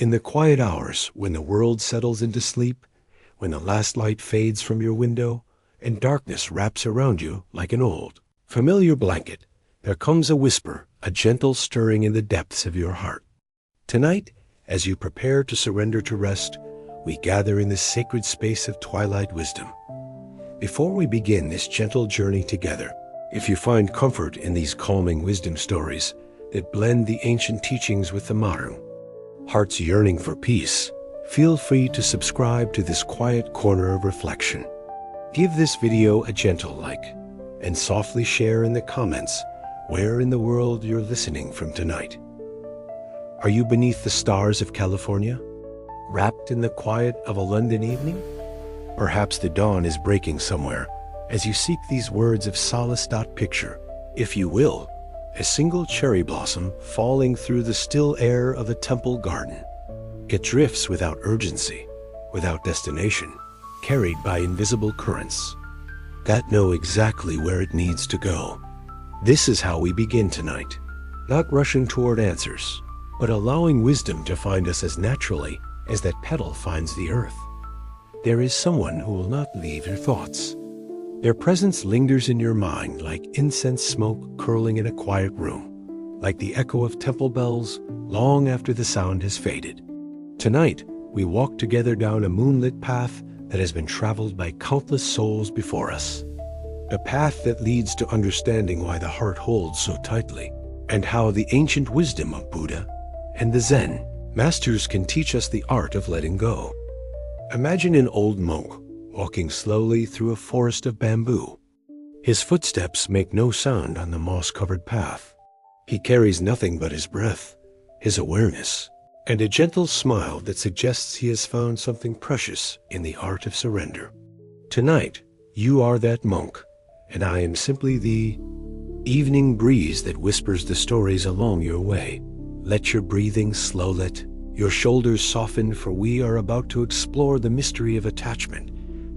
In the quiet hours when the world settles into sleep, when the last light fades from your window, and darkness wraps around you like an old, familiar blanket, there comes a whisper, a gentle stirring in the depths of your heart. Tonight, as you prepare to surrender to rest, we gather in the sacred space of twilight wisdom. Before we begin this gentle journey together, if you find comfort in these calming wisdom stories that blend the ancient teachings with the modern, hearts yearning for peace, feel free to subscribe to this quiet corner of reflection. Give this video a gentle like, and softly share in the comments where in the world you're listening from tonight. Are you beneath the stars of California? Wrapped in the quiet of a London evening? Perhaps the dawn is breaking somewhere as you seek these words of solace. Picture, if you will, a single cherry blossom falling through the still air of a temple garden. It drifts without urgency, without destination, carried by invisible currents that know exactly where it needs to go. This is how we begin tonight, not rushing toward answers, but allowing wisdom to find us as naturally as that petal finds the earth. There is someone who will not leave your thoughts. Their presence lingers in your mind like incense smoke curling in a quiet room, like the echo of temple bells long after the sound has faded. Tonight, we walk together down a moonlit path that has been traveled by countless souls before us. A path that leads to understanding why the heart holds so tightly, and how the ancient wisdom of Buddha and the Zen masters can teach us the art of letting go. Imagine an old monk walking slowly through a forest of bamboo. His footsteps make no sound on the moss-covered path. He carries nothing but his breath, his awareness, and a gentle smile that suggests he has found something precious in the art of surrender. Tonight, you are that monk, and I am simply the evening breeze that whispers the stories along your way. Let your breathing slow, let your shoulders soften, for we are about to explore the mystery of attachment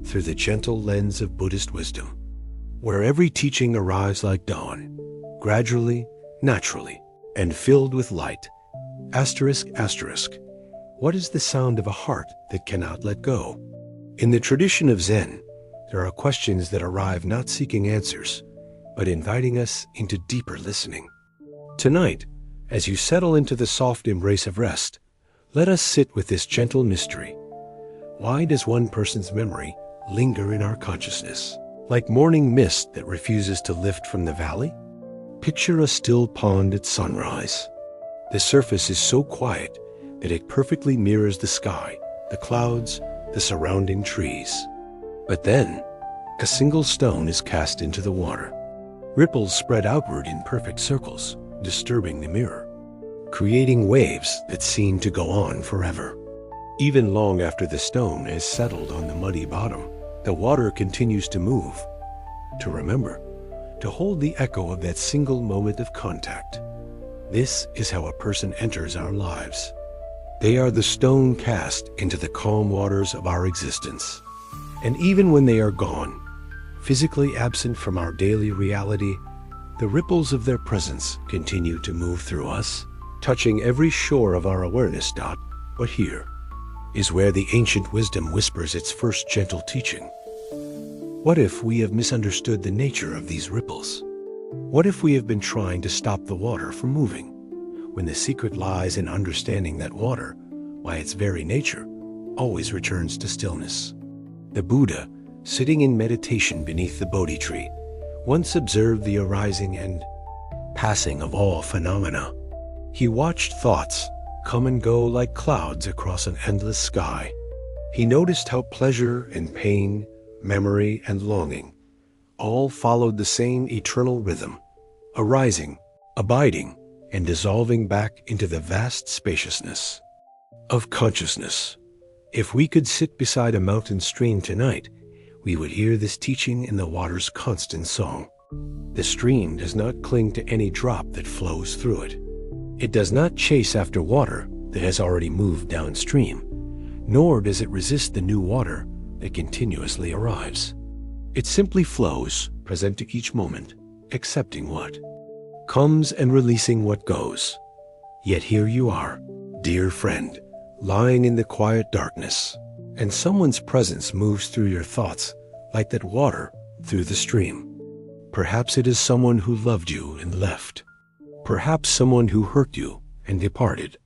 through the gentle lens of Buddhist wisdom, where every teaching arrives like dawn, gradually, naturally, and filled with light. Asterisk, asterisk. What is the sound of a heart that cannot let go? In the tradition of Zen, there are questions that arrive not seeking answers, but inviting us into deeper listening. Tonight, as you settle into the soft embrace of rest, let us sit with this gentle mystery. Why does one person's memory linger in our consciousness, like morning mist that refuses to lift from the valley? Picture a still pond at sunrise. The surface is so quiet that it perfectly mirrors the sky, the clouds, the surrounding trees. But then, a single stone is cast into the water. Ripples spread outward in perfect circles, disturbing the mirror, creating waves that seem to go on forever. Even long after the stone has settled on the muddy bottom, the water continues to move, to remember, to hold the echo of that single moment of contact. This is how a person enters our lives. They are the stone cast into the calm waters of our existence. And even when they are gone, physically absent from our daily reality, the ripples of their presence continue to move through us, touching every shore of our awareness. But here is where the ancient wisdom whispers its first gentle teaching. What if we have misunderstood the nature of these ripples? What if we have been trying to stop the water from moving, when the secret lies in understanding that water, by its very nature, always returns to stillness? The Buddha, sitting in meditation beneath the Bodhi tree, once observed the arising and passing of all phenomena. He watched thoughts come and go like clouds across an endless sky. He noticed how pleasure and pain, memory and longing, all followed the same eternal rhythm, arising, abiding, and dissolving back into the vast spaciousness of consciousness. If we could sit beside a mountain stream tonight, we would hear this teaching in the water's constant song. The stream does not cling to any drop that flows through it. It does not chase after water that has already moved downstream, nor does it resist the new water that continuously arrives. It simply flows, present to each moment, accepting what comes and releasing what goes. Yet here you are, dear friend, lying in the quiet darkness, and someone's presence moves through your thoughts like that water through the stream. Perhaps it is someone who loved you and left. Perhaps someone who hurt you and departed.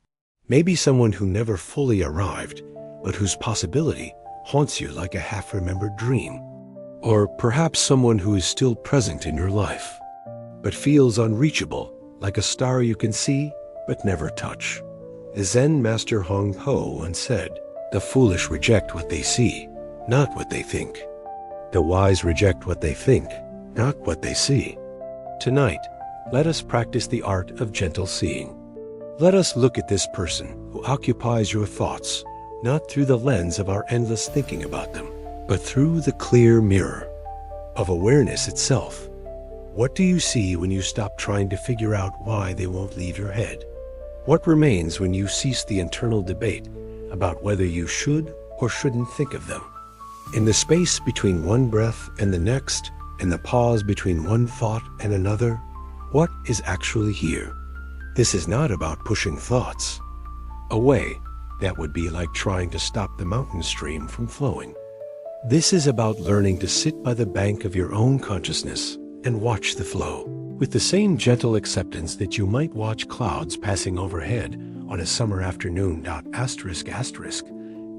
Maybe someone who never fully arrived, but whose possibility haunts you like a half-remembered dream. Or perhaps someone who is still present in your life, but feels unreachable, like a star you can see but never touch. The Zen master Hong Ho once said, "The foolish reject what they see, not what they think. The wise reject what they think, not what they see." Tonight, let us practice the art of gentle seeing. Let us look at this person who occupies your thoughts, not through the lens of our endless thinking about them, but through the clear mirror of awareness itself. What do you see when you stop trying to figure out why they won't leave your head? What remains when you cease the internal debate about whether you should or shouldn't think of them? In the space between one breath and the next, in the pause between one thought and another, what is actually here? This is not about pushing thoughts away. That would be like trying to stop the mountain stream from flowing. This is about learning to sit by the bank of your own consciousness and watch the flow, with the same gentle acceptance that you might watch clouds passing overhead on a summer afternoon.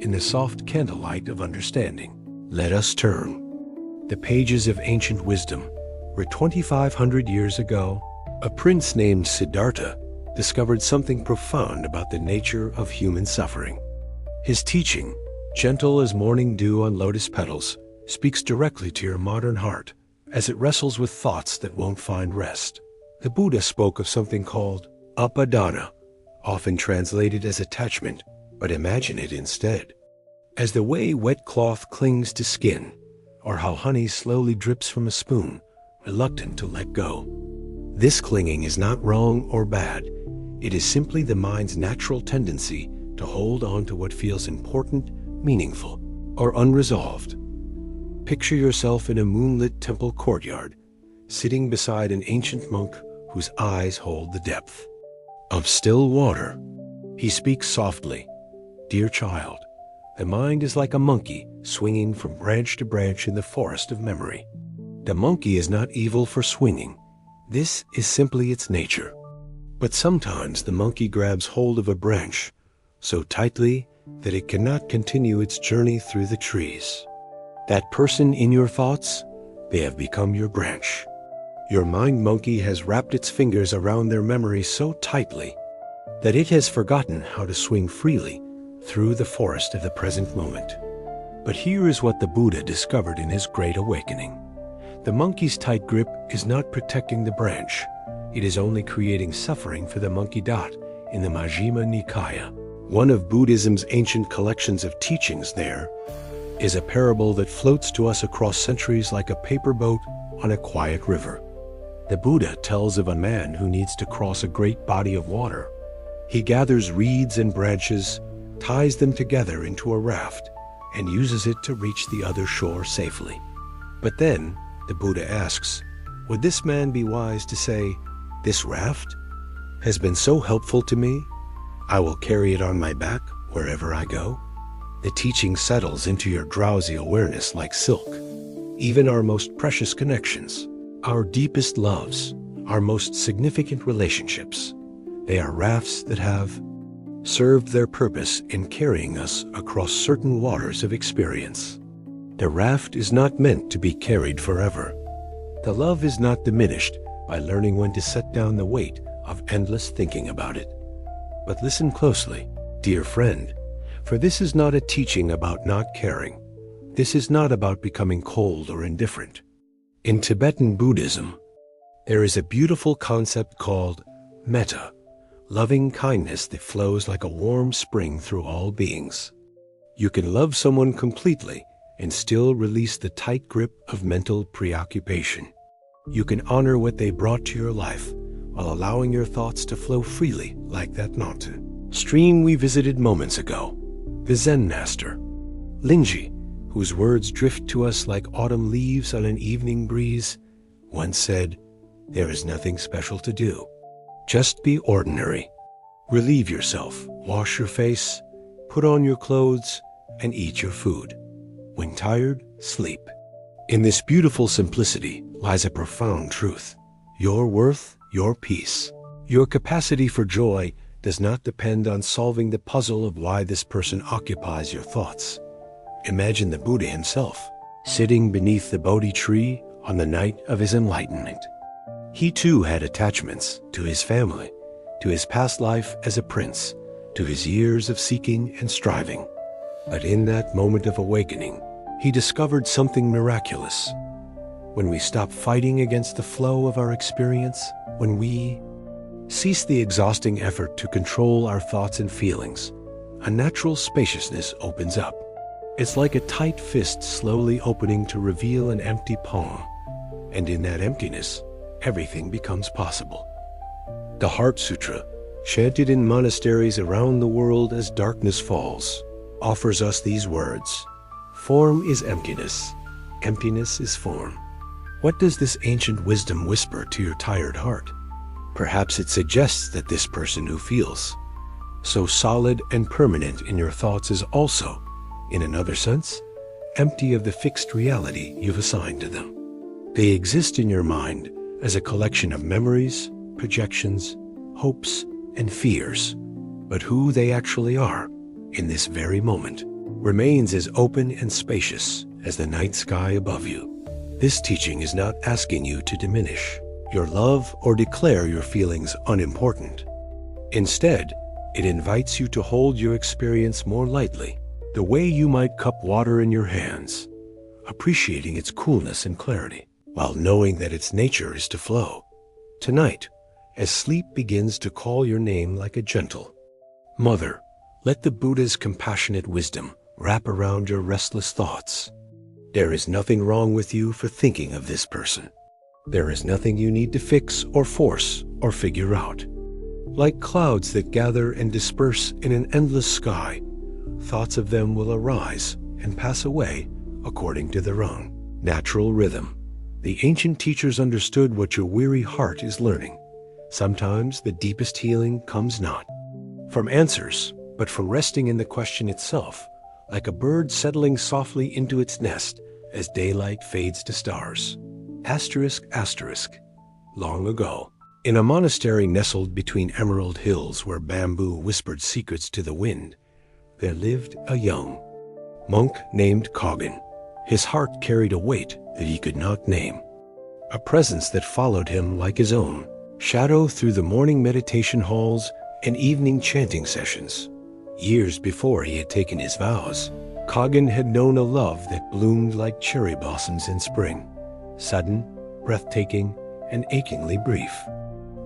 In the soft candlelight of understanding. Let us turn. The pages of ancient wisdom, where 2,500 years ago, a prince named Siddhartha discovered something profound about the nature of human suffering. His teaching, gentle as morning dew on lotus petals, speaks directly to your modern heart as it wrestles with thoughts that won't find rest. The Buddha spoke of something called upadana, often translated as attachment, but imagine it instead as the way wet cloth clings to skin, or how honey slowly drips from a spoon, reluctant to let go. This clinging is not wrong or bad. It is simply the mind's natural tendency to hold on to what feels important, meaningful, or unresolved. Picture yourself in a moonlit temple courtyard, sitting beside an ancient monk whose eyes hold the depth of still water. He speaks softly, "Dear child, the mind is like a monkey swinging from branch to branch in the forest of memory. The monkey is not evil for swinging. This is simply its nature. But sometimes the monkey grabs hold of a branch so tightly that it cannot continue its journey through the trees. That person in your thoughts, they have become your branch. Your mind monkey has wrapped its fingers around their memory so tightly that it has forgotten how to swing freely through the forest of the present moment. But here is what the Buddha discovered in his great awakening. The monkey's tight grip is not protecting the branch. It is only creating suffering for the monkey dot in the Majjhima Nikaya. One of Buddhism's ancient collections of teachings there is a parable that floats to us across centuries like a paper boat on a quiet river. The Buddha tells of a man who needs to cross a great body of water. He gathers reeds and branches, ties them together into a raft, and uses it to reach the other shore safely. But then, the Buddha asks, would this man be wise to say, "This raft has been so helpful to me, I will carry it on my back wherever I go"? The teaching settles into your drowsy awareness like silk. Even our most precious connections, our deepest loves, our most significant relationships, they are rafts that have served their purpose in carrying us across certain waters of experience. The raft is not meant to be carried forever. The love is not diminished by learning when to set down the weight of endless thinking about it. But listen closely, dear friend, for this is not a teaching about not caring. This is not about becoming cold or indifferent. In Tibetan Buddhism, there is a beautiful concept called metta, loving kindness that flows like a warm spring through all beings. You can love someone completely and still release the tight grip of mental preoccupation. You can honor what they brought to your life while allowing your thoughts to flow freely like that mountain stream we visited moments ago. The Zen master, Linji, whose words drift to us like autumn leaves on an evening breeze, once said, "There is nothing special to do. Just be ordinary. Relieve yourself, wash your face, Put on your clothes and eat your food. When tired, sleep. In this beautiful simplicity lies a profound truth. Your worth, your peace. Your capacity for joy does not depend on solving the puzzle of why this person occupies your thoughts. Imagine the Buddha himself, sitting beneath the Bodhi tree on the night of his enlightenment. He too had attachments to his family, to his past life as a prince, to his years of seeking and striving. But in that moment of awakening, he discovered something miraculous. When we stop fighting against the flow of our experience, when we cease the exhausting effort to control our thoughts and feelings, a natural spaciousness opens up. It's like a tight fist slowly opening to reveal an empty palm. And in that emptiness, everything becomes possible. The Heart Sutra, chanted in monasteries around the world as darkness falls, offers us these words: form is emptiness, emptiness is form. What does this ancient wisdom whisper to your tired heart? Perhaps it suggests that this person who feels so solid and permanent in your thoughts is also, in another sense, empty of the fixed reality you've assigned to them. They exist in your mind as a collection of memories, projections, hopes, and fears. But who they actually are, in this very moment, remains as open and spacious as the night sky above you. This teaching is not asking you to diminish your love or declare your feelings unimportant. Instead, it invites you to hold your experience more lightly, the way you might cup water in your hands, appreciating its coolness and clarity, while knowing that its nature is to flow. Tonight, as sleep begins to call your name like a gentle mother, let the Buddha's compassionate wisdom wrap around your restless thoughts. There is nothing wrong with you for thinking of this person. There is nothing you need to fix or force or figure out. Like clouds that gather and disperse in an endless sky, thoughts of them will arise and pass away according to their own natural rhythm. The ancient teachers understood what your weary heart is learning. Sometimes the deepest healing comes not from answers, but from resting in the question itself, like a bird settling softly into its nest as daylight fades to stars. Asterisk, asterisk. Long ago, in a monastery nestled between emerald hills where bamboo whispered secrets to the wind, there lived a young monk named Kogen. His heart carried a weight that he could not name, a presence that followed him like his own shadow through the morning meditation halls and evening chanting sessions. Years before he had taken his vows, Kogen had known a love that bloomed like cherry blossoms in spring, sudden, breathtaking, and achingly brief.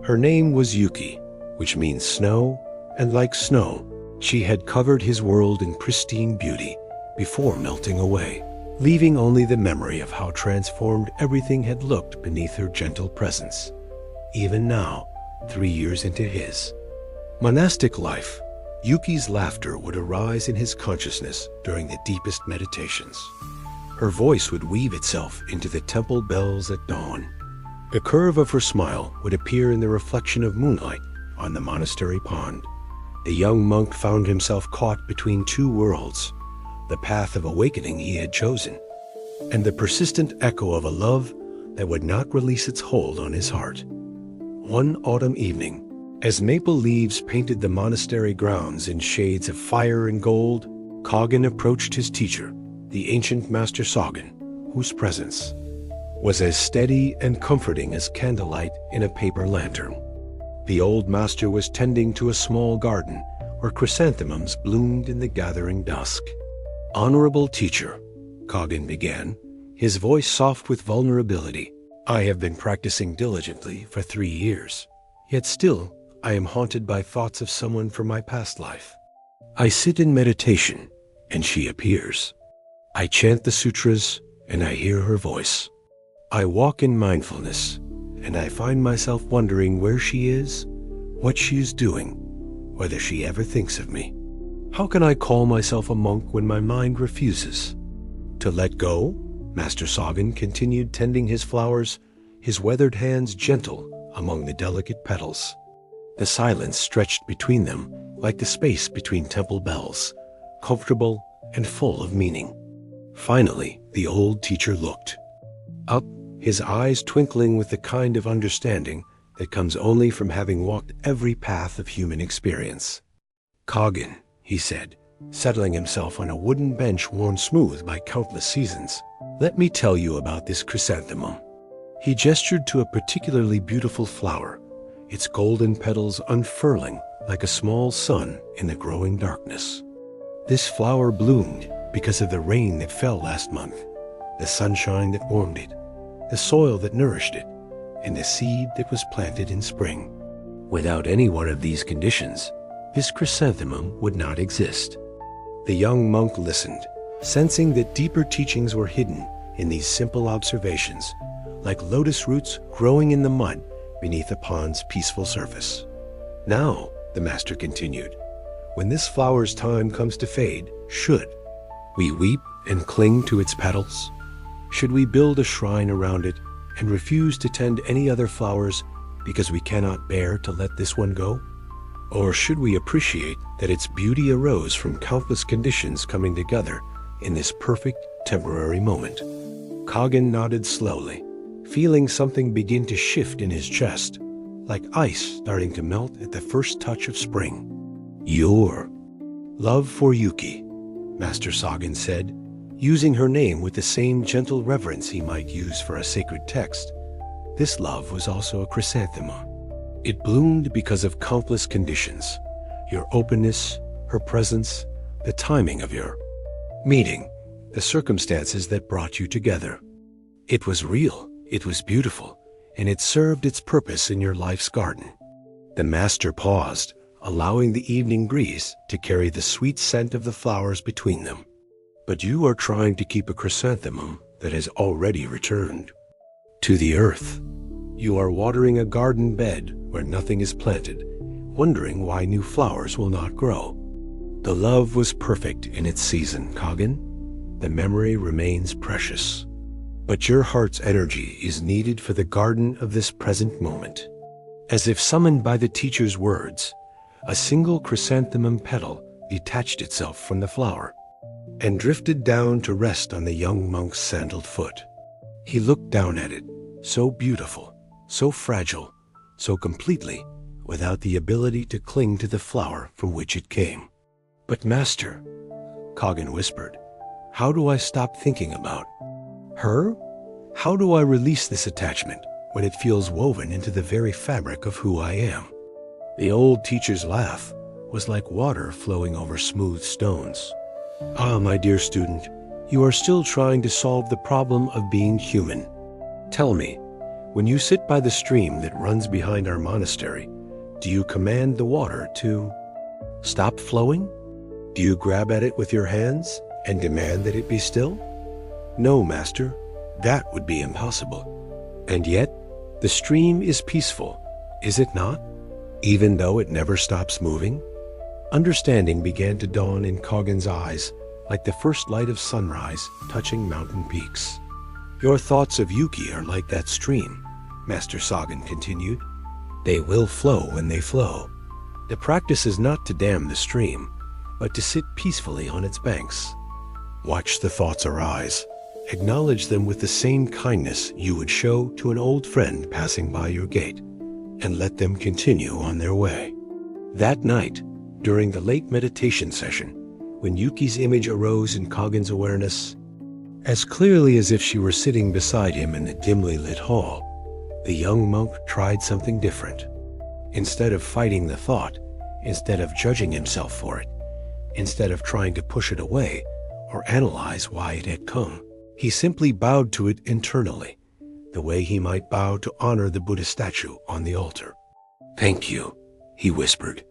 Her name was Yuki, which means snow, and like snow, she had covered his world in pristine beauty before melting away, leaving only the memory of how transformed everything had looked beneath her gentle presence. Even now, 3 years into his monastic life, Yuki's laughter would arise in his consciousness during the deepest meditations. Her voice would weave itself into the temple bells at dawn. The curve of her smile would appear in the reflection of moonlight on the monastery pond. The young monk found himself caught between two worlds, the path of awakening he had chosen, and the persistent echo of a love that would not release its hold on his heart. One autumn evening, as maple leaves painted the monastery grounds in shades of fire and gold, Kogen approached his teacher, the ancient Master Sogen, whose presence was as steady and comforting as candlelight in a paper lantern. The old master was tending to a small garden where chrysanthemums bloomed in the gathering dusk. "Honorable teacher," Kogen began, his voice soft with vulnerability, "I have been practicing diligently for 3 years, yet still I am haunted by thoughts of someone from my past life. I sit in meditation, and she appears. I chant the sutras, and I hear her voice. I walk in mindfulness, and I find myself wondering where she is, what she is doing, whether she ever thinks of me. How can I call myself a monk when my mind refuses to let go?" Master Sogen continued tending his flowers, his weathered hands gentle among the delicate petals. The silence stretched between them like the space between temple bells, comfortable, and full of meaning. Finally, the old teacher looked up, his eyes twinkling with the kind of understanding that comes only from having walked every path of human experience. "Kagin," he said, settling himself on a wooden bench worn smooth by countless seasons, "let me tell you about this chrysanthemum." He gestured to a particularly beautiful flower, its golden petals unfurling like a small sun in the growing darkness. This flower bloomed because of the rain that fell last month, the sunshine that warmed it, the soil that nourished it, and the seed that was planted in spring. Without any one of these conditions, this chrysanthemum would not exist. The young monk listened, sensing that deeper teachings were hidden in these simple observations, like lotus roots growing in the mud beneath a pond's peaceful surface. "Now," the master continued, "when this flower's time comes to fade, should we weep and cling to its petals? Should we build a shrine around it and refuse to tend any other flowers because we cannot bear to let this one go? Or should we appreciate that its beauty arose from countless conditions coming together in this perfect temporary moment?" Kagin nodded slowly, feeling something begin to shift in his chest, like ice starting to melt at the first touch of spring. "Your love for Yuki," Master Sagin said, using her name with the same gentle reverence he might use for a sacred text. This love was also a chrysanthemum. It bloomed because of countless conditions: your openness, her presence, the timing of your meeting, the circumstances that brought you together. It was real, it was beautiful, and it served its purpose in your life's garden. The master paused, allowing the evening breeze to carry the sweet scent of the flowers between them. "But you are trying to keep a chrysanthemum that has already returned to the earth. You are watering a garden bed where nothing is planted, wondering why new flowers will not grow. The love was perfect in its season, Kagin. The memory remains precious. But your heart's energy is needed for the garden of this present moment." As if summoned by the teacher's words, a single chrysanthemum petal detached itself from the flower and drifted down to rest on the young monk's sandaled foot. He looked down at it, so beautiful, so fragile, so completely without the ability to cling to the flower from which it came. "But master," Kagin whispered, "how do I stop thinking about her? How do I release this attachment when it feels woven into the very fabric of who I am?" The old teacher's laugh was like water flowing over smooth stones. "Ah, my dear student, you are still trying to solve the problem of being human. Tell me, when you sit by the stream that runs behind our monastery, do you command the water to stop flowing? Do you grab at it with your hands and demand that it be still? No, master, that would be impossible. And yet, the stream is peaceful, is it not? Even though it never stops moving?" Understanding began to dawn in Kagin's eyes like the first light of sunrise touching mountain peaks. "Your thoughts of Yuki are like that stream," Master Sagin continued. "They will flow when they flow. The practice is not to dam the stream, but to sit peacefully on its banks. Watch the thoughts arise. Acknowledge them with the same kindness you would show to an old friend passing by your gate, and let them continue on their way." That night, during the late meditation session, when Yuki's image arose in Kagin's awareness, as clearly as if she were sitting beside him in the dimly lit hall, the young monk tried something different. Instead of fighting the thought, instead of judging himself for it, instead of trying to push it away or analyze why it had come, he simply bowed to it internally, the way he might bow to honor the Buddha statue on the altar. "Thank you," he whispered,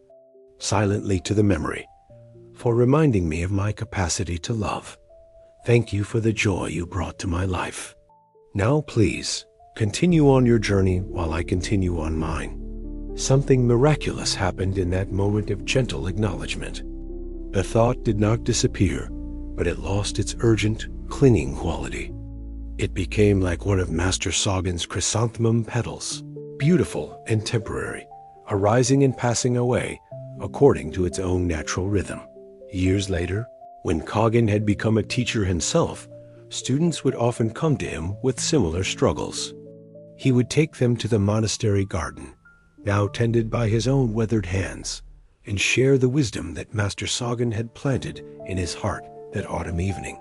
silently to the memory, "for reminding me of my capacity to love. Thank you for the joy you brought to my life. Now please, continue on your journey while I continue on mine." Something miraculous happened in that moment of gentle acknowledgement. The thought did not disappear, but it lost its urgent, clinging quality. It became like one of Master Sagin's chrysanthemum petals, beautiful and temporary, arising and passing away according to its own natural rhythm. Years later, When Kagin had become a teacher himself, students would often come to him with similar struggles. He would take them to the monastery garden, now tended by his own weathered hands, and share the wisdom that Master Sagin had planted in his heart that autumn evening.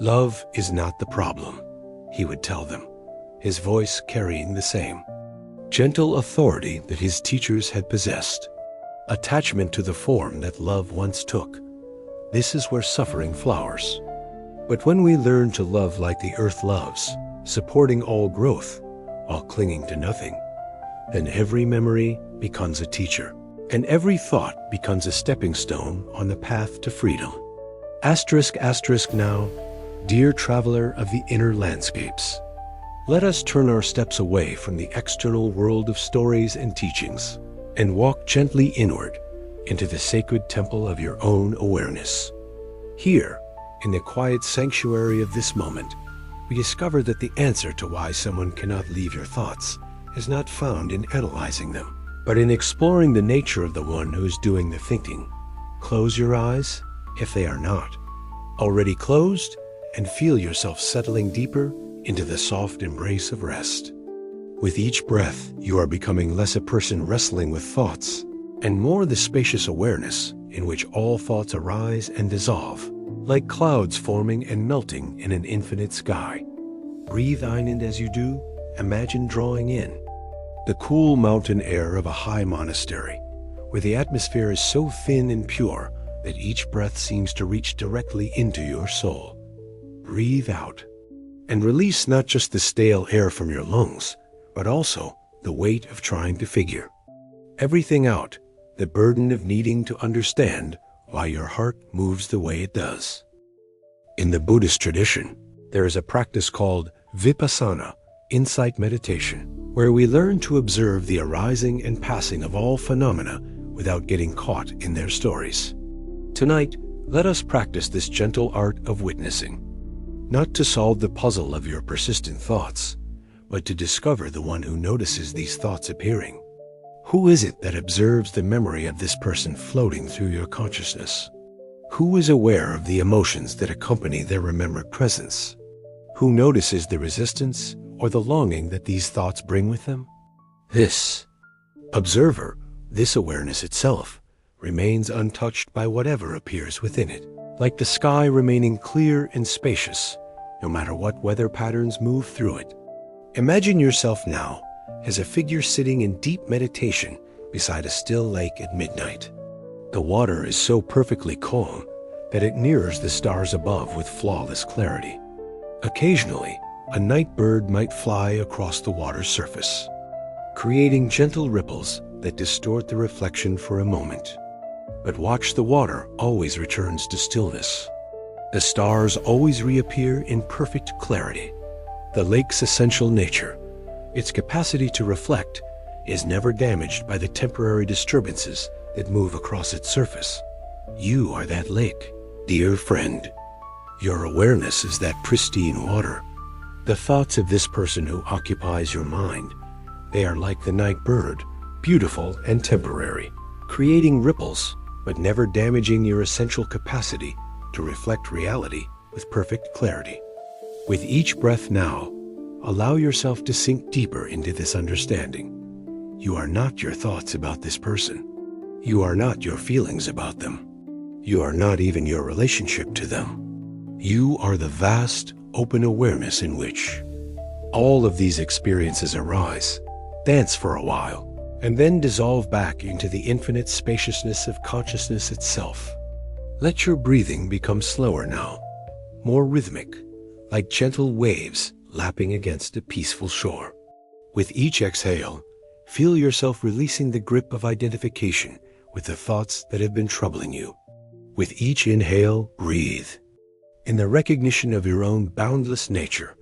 Love is not the problem, he would tell them, his voice carrying the same gentle authority that his teachers had possessed. Attachment to the form that love once took. This is where suffering flowers. But when we learn to love like the earth loves, supporting all growth while clinging to nothing, then every memory becomes a teacher, and every thought becomes a stepping stone on the path to freedom. Asterisk, asterisk now, dear traveler of the inner landscapes, let us turn our steps away from the external world of stories and teachings and walk gently inward into the sacred temple of your own awareness. Here, in the quiet sanctuary of this moment, we discover that the answer to why someone cannot leave your thoughts is not found in analyzing them, but in exploring the nature of the one who is doing the thinking. Close your eyes, if they are not already closed, and feel yourself settling deeper into the soft embrace of rest. With each breath, you are becoming less a person wrestling with thoughts, and more the spacious awareness in which all thoughts arise and dissolve, like clouds forming and melting in an infinite sky. Breathe in, and as you do, imagine drawing in the cool mountain air of a high monastery, where the atmosphere is so thin and pure that each breath seems to reach directly into your soul. Breathe out, and release not just the stale air from your lungs, but also the weight of trying to figure everything out, the burden of needing to understand why your heart moves the way it does. In the Buddhist tradition, there is a practice called vipassana, insight meditation, where we learn to observe the arising and passing of all phenomena without getting caught in their stories. Tonight, let us practice this gentle art of witnessing, not to solve the puzzle of your persistent thoughts, but to discover the one who notices these thoughts appearing. Who is it that observes the memory of this person floating through your consciousness? Who is aware of the emotions that accompany their remembered presence? Who notices the resistance or the longing that these thoughts bring with them? This observer, this awareness itself, remains untouched by whatever appears within it, like the sky remaining clear and spacious, no matter what weather patterns move through it. Imagine yourself now as a figure sitting in deep meditation beside a still lake at midnight. The water is so perfectly calm that it mirrors the stars above with flawless clarity. Occasionally, a night bird might fly across the water's surface, creating gentle ripples that distort the reflection for a moment. But watch, the water always returns to stillness. The stars always reappear in perfect clarity. The lake's essential nature, its capacity to reflect, is never damaged by the temporary disturbances that move across its surface. You are that lake, dear friend. Your awareness is that pristine water. The thoughts of this person who occupies your mind, they are like the night bird, beautiful and temporary, creating ripples, but never damaging your essential capacity to reflect reality with perfect clarity. With each breath now, allow yourself to sink deeper into this understanding. You are not your thoughts about this person. You are not your feelings about them. You are not even your relationship to them. You are the vast, open awareness in which all of these experiences arise, dance for a while, and then dissolve back into the infinite spaciousness of consciousness itself. Let your breathing become slower now, more rhythmic, like gentle waves lapping against a peaceful shore. With each exhale, feel yourself releasing the grip of identification with the thoughts that have been troubling you. With each inhale, breathe in the recognition of your own boundless nature,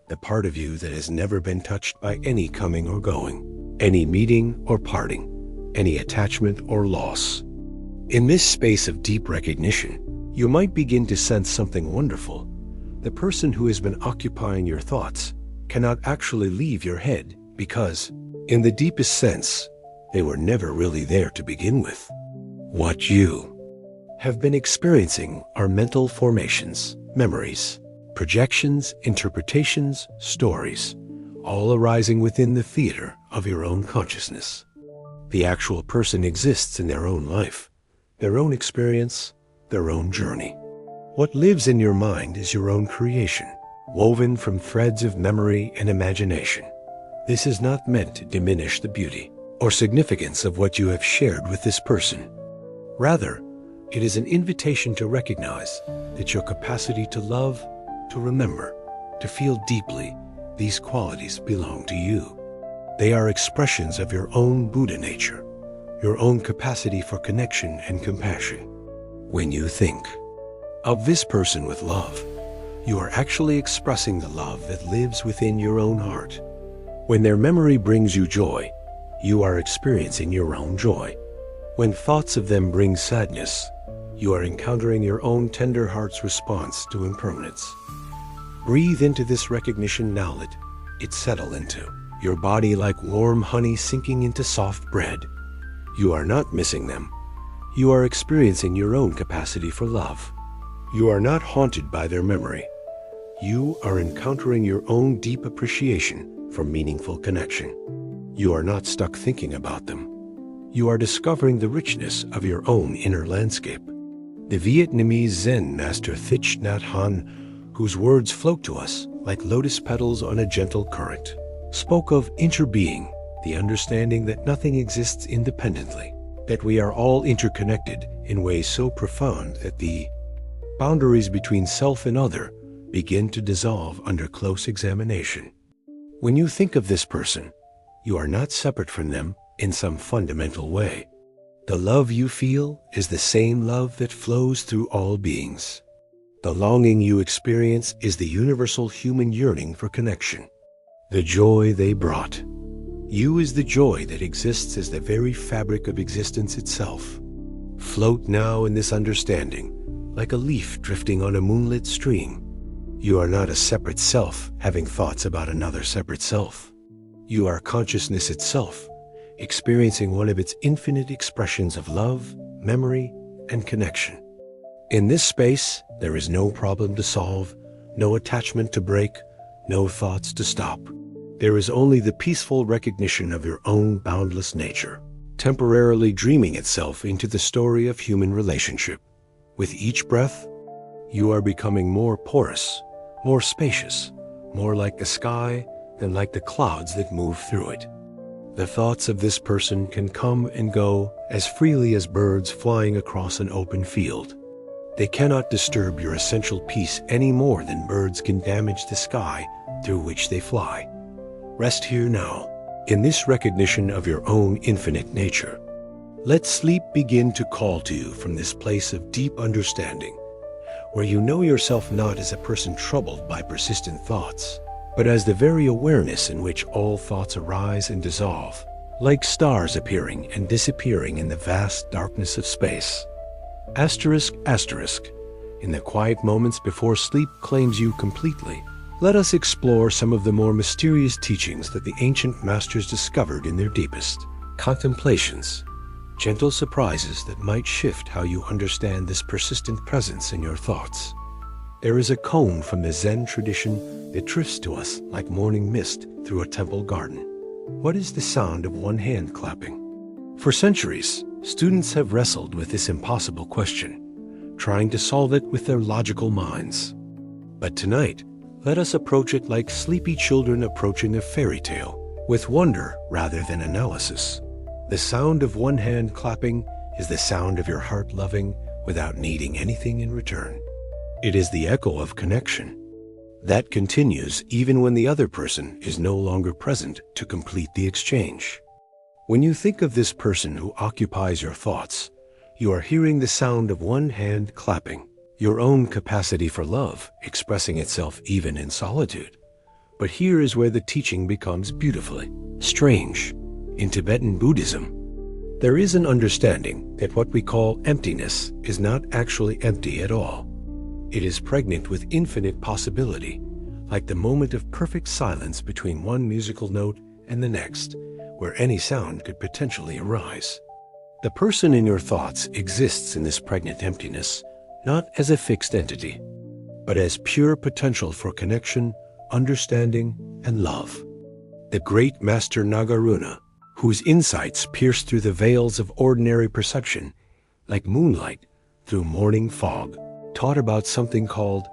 the part of you that has never been touched by any coming or going, any meeting or parting, any attachment or loss. In this space of deep recognition, you might begin to sense something wonderful. The person who has been occupying your thoughts cannot actually leave your head because, in the deepest sense, they were never really there to begin with. Watch you. have been experiencing are mental formations, memories, projections, interpretations, stories, all arising within the theater of your own consciousness. The actual person exists in their own life, their own experience, their own journey. What lives in your mind is your own creation, woven from threads of memory and imagination. This is not meant to diminish the beauty or significance of what you have shared with this person. Rather, it is an invitation to recognize that your capacity to love, to remember, to feel deeply, these qualities belong to you. They are expressions of your own Buddha nature, your own capacity for connection and compassion. When you think of this person with love, you are actually expressing the love that lives within your own heart. When their memory brings you joy, you are experiencing your own joy. When thoughts of them bring sadness, you are encountering your own tender heart's response to impermanence. Breathe into this recognition now, let it settle into your body like warm honey sinking into soft bread. You are not missing them. You are experiencing your own capacity for love. You are not haunted by their memory. You are encountering your own deep appreciation for meaningful connection. You are not stuck thinking about them. You are discovering the richness of your own inner landscape. The Vietnamese Zen master Thich Nhat Hanh, whose words float to us like lotus petals on a gentle current, spoke of interbeing, the understanding that nothing exists independently, that we are all interconnected in ways so profound that the boundaries between self and other begin to dissolve under close examination. When you think of this person, you are not separate from them in some fundamental way. The love you feel is the same love that flows through all beings. The longing you experience is the universal human yearning for connection. The joy they brought. You is the joy that exists as the very fabric of existence itself. Float now in this understanding, like a leaf drifting on a moonlit stream. You are not a separate self having thoughts about another separate self. You are consciousness itself, experiencing one of its infinite expressions of love, memory, and connection. In this space, there is no problem to solve, no attachment to break, no thoughts to stop. There is only the peaceful recognition of your own boundless nature, temporarily dreaming itself into the story of human relationship. With each breath, you are becoming more porous, more spacious, more like the sky than like the clouds that move through it. The thoughts of this person can come and go as freely as birds flying across an open field. They cannot disturb your essential peace any more than birds can damage the sky through which they fly. Rest here now, in this recognition of your own infinite nature. Let sleep begin to call to you from this place of deep understanding, where you know yourself not as a person troubled by persistent thoughts, but as the very awareness in which all thoughts arise and dissolve, like stars appearing and disappearing in the vast darkness of space. Asterisk, asterisk, in the quiet moments before sleep claims you completely, let us explore some of the more mysterious teachings that the ancient masters discovered in their deepest contemplations, gentle surprises that might shift how you understand this persistent presence in your thoughts. There is a cone from the Zen tradition that drifts to us like morning mist through a temple garden. What is the sound of one hand clapping? For centuries, students have wrestled with this impossible question, trying to solve it with their logical minds. But tonight, let us approach it like sleepy children approaching a fairy tale, with wonder rather than analysis. The sound of one hand clapping is the sound of your heart loving without needing anything in return. It is the echo of connection. That continues even when the other person is no longer present to complete the exchange. When you think of this person who occupies your thoughts, you are hearing the sound of one hand clapping, your own capacity for love expressing itself even in solitude. But here is where the teaching becomes beautifully strange. In Tibetan Buddhism, there is an understanding that what we call emptiness is not actually empty at all. It is pregnant with infinite possibility, like the moment of perfect silence between one musical note and the next, where any sound could potentially arise. The person in your thoughts exists in this pregnant emptiness, not as a fixed entity, but as pure potential for connection, understanding, and love. The great Master Nagaruna, whose insights pierce through the veils of ordinary perception, like moonlight through morning fog, taught about something called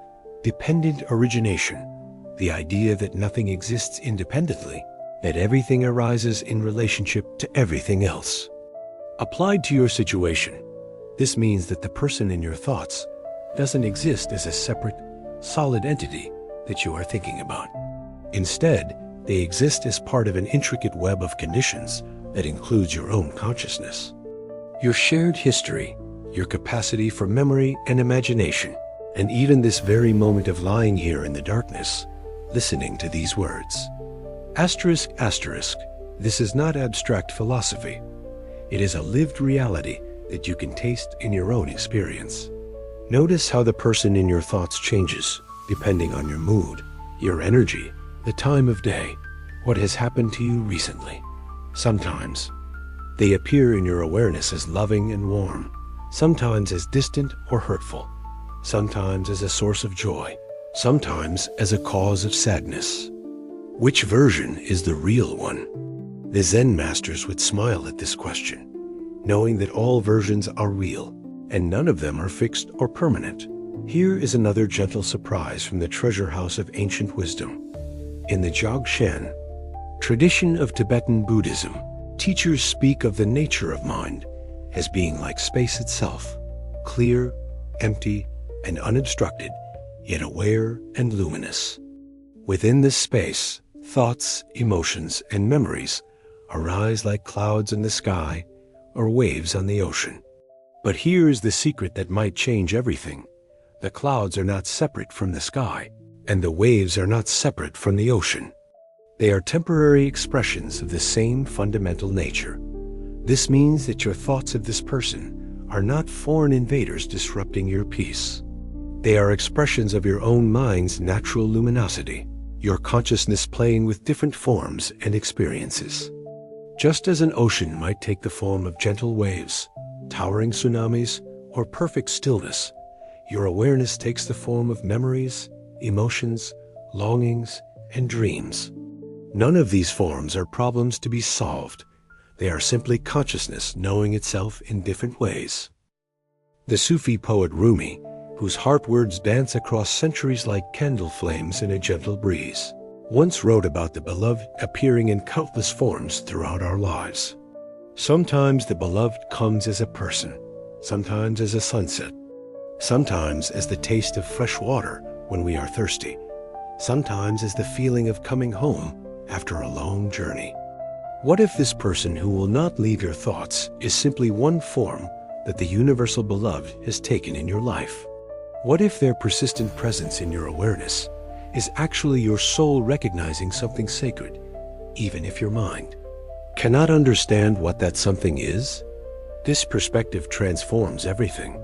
dependent origination, the idea that nothing exists independently, that everything arises in relationship to everything else. Applied to your situation, this means that the person in your thoughts doesn't exist as a separate, solid entity that you are thinking about. Instead, they exist as part of an intricate web of conditions that includes your own consciousness. Your shared history, your capacity for memory and imagination, and even this very moment of lying here in the darkness, listening to these words. Asterisk, asterisk, this is not abstract philosophy. It is a lived reality that you can taste in your own experience. Notice how the person in your thoughts changes, depending on your mood, your energy, the time of day, what has happened to you recently. Sometimes, they appear in your awareness as loving and warm, sometimes as distant or hurtful, sometimes as a source of joy, sometimes as a cause of sadness. Which version is the real one? The Zen masters would smile at this question, knowing that all versions are real, and none of them are fixed or permanent. Here is another gentle surprise from the treasure house of ancient wisdom. In the Dzogchen, tradition of Tibetan Buddhism, teachers speak of the nature of mind as being like space itself, clear, empty, and unobstructed, yet aware and luminous. Within this space, thoughts, emotions, and memories arise like clouds in the sky or waves on the ocean. But here is the secret that might change everything. The clouds are not separate from the sky, and the waves are not separate from the ocean. They are temporary expressions of the same fundamental nature. This means that your thoughts of this person are not foreign invaders disrupting your peace. They are expressions of your own mind's natural luminosity, your consciousness playing with different forms and experiences. Just as an ocean might take the form of gentle waves, towering tsunamis, or perfect stillness, your awareness takes the form of memories, emotions, longings, and dreams. None of these forms are problems to be solved. They are simply consciousness knowing itself in different ways. The Sufi poet Rumi, whose heart words dance across centuries like candle flames in a gentle breeze, once wrote about the beloved appearing in countless forms throughout our lives. Sometimes the beloved comes as a person, sometimes as a sunset, sometimes as the taste of fresh water when we are thirsty, sometimes as the feeling of coming home after a long journey. What if this person who will not leave your thoughts is simply one form that the universal beloved has taken in your life? What if their persistent presence in your awareness is actually your soul recognizing something sacred, even if your mind cannot understand what that something is? This perspective transforms everything.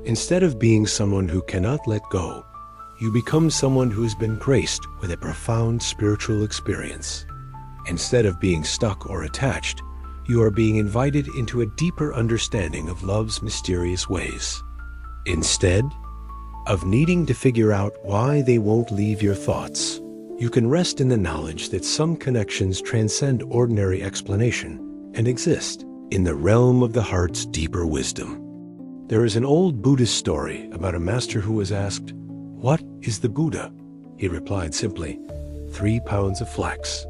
Instead of being someone who cannot let go, you become someone who has been graced with a profound spiritual experience. Instead of being stuck or attached, you are being invited into a deeper understanding of love's mysterious ways. Instead of needing to figure out why they won't leave your thoughts, you can rest in the knowledge that some connections transcend ordinary explanation and exist in the realm of the heart's deeper wisdom. There is an old Buddhist story about a master who was asked, "What is the Buddha?" He replied simply, 3 pounds of flax.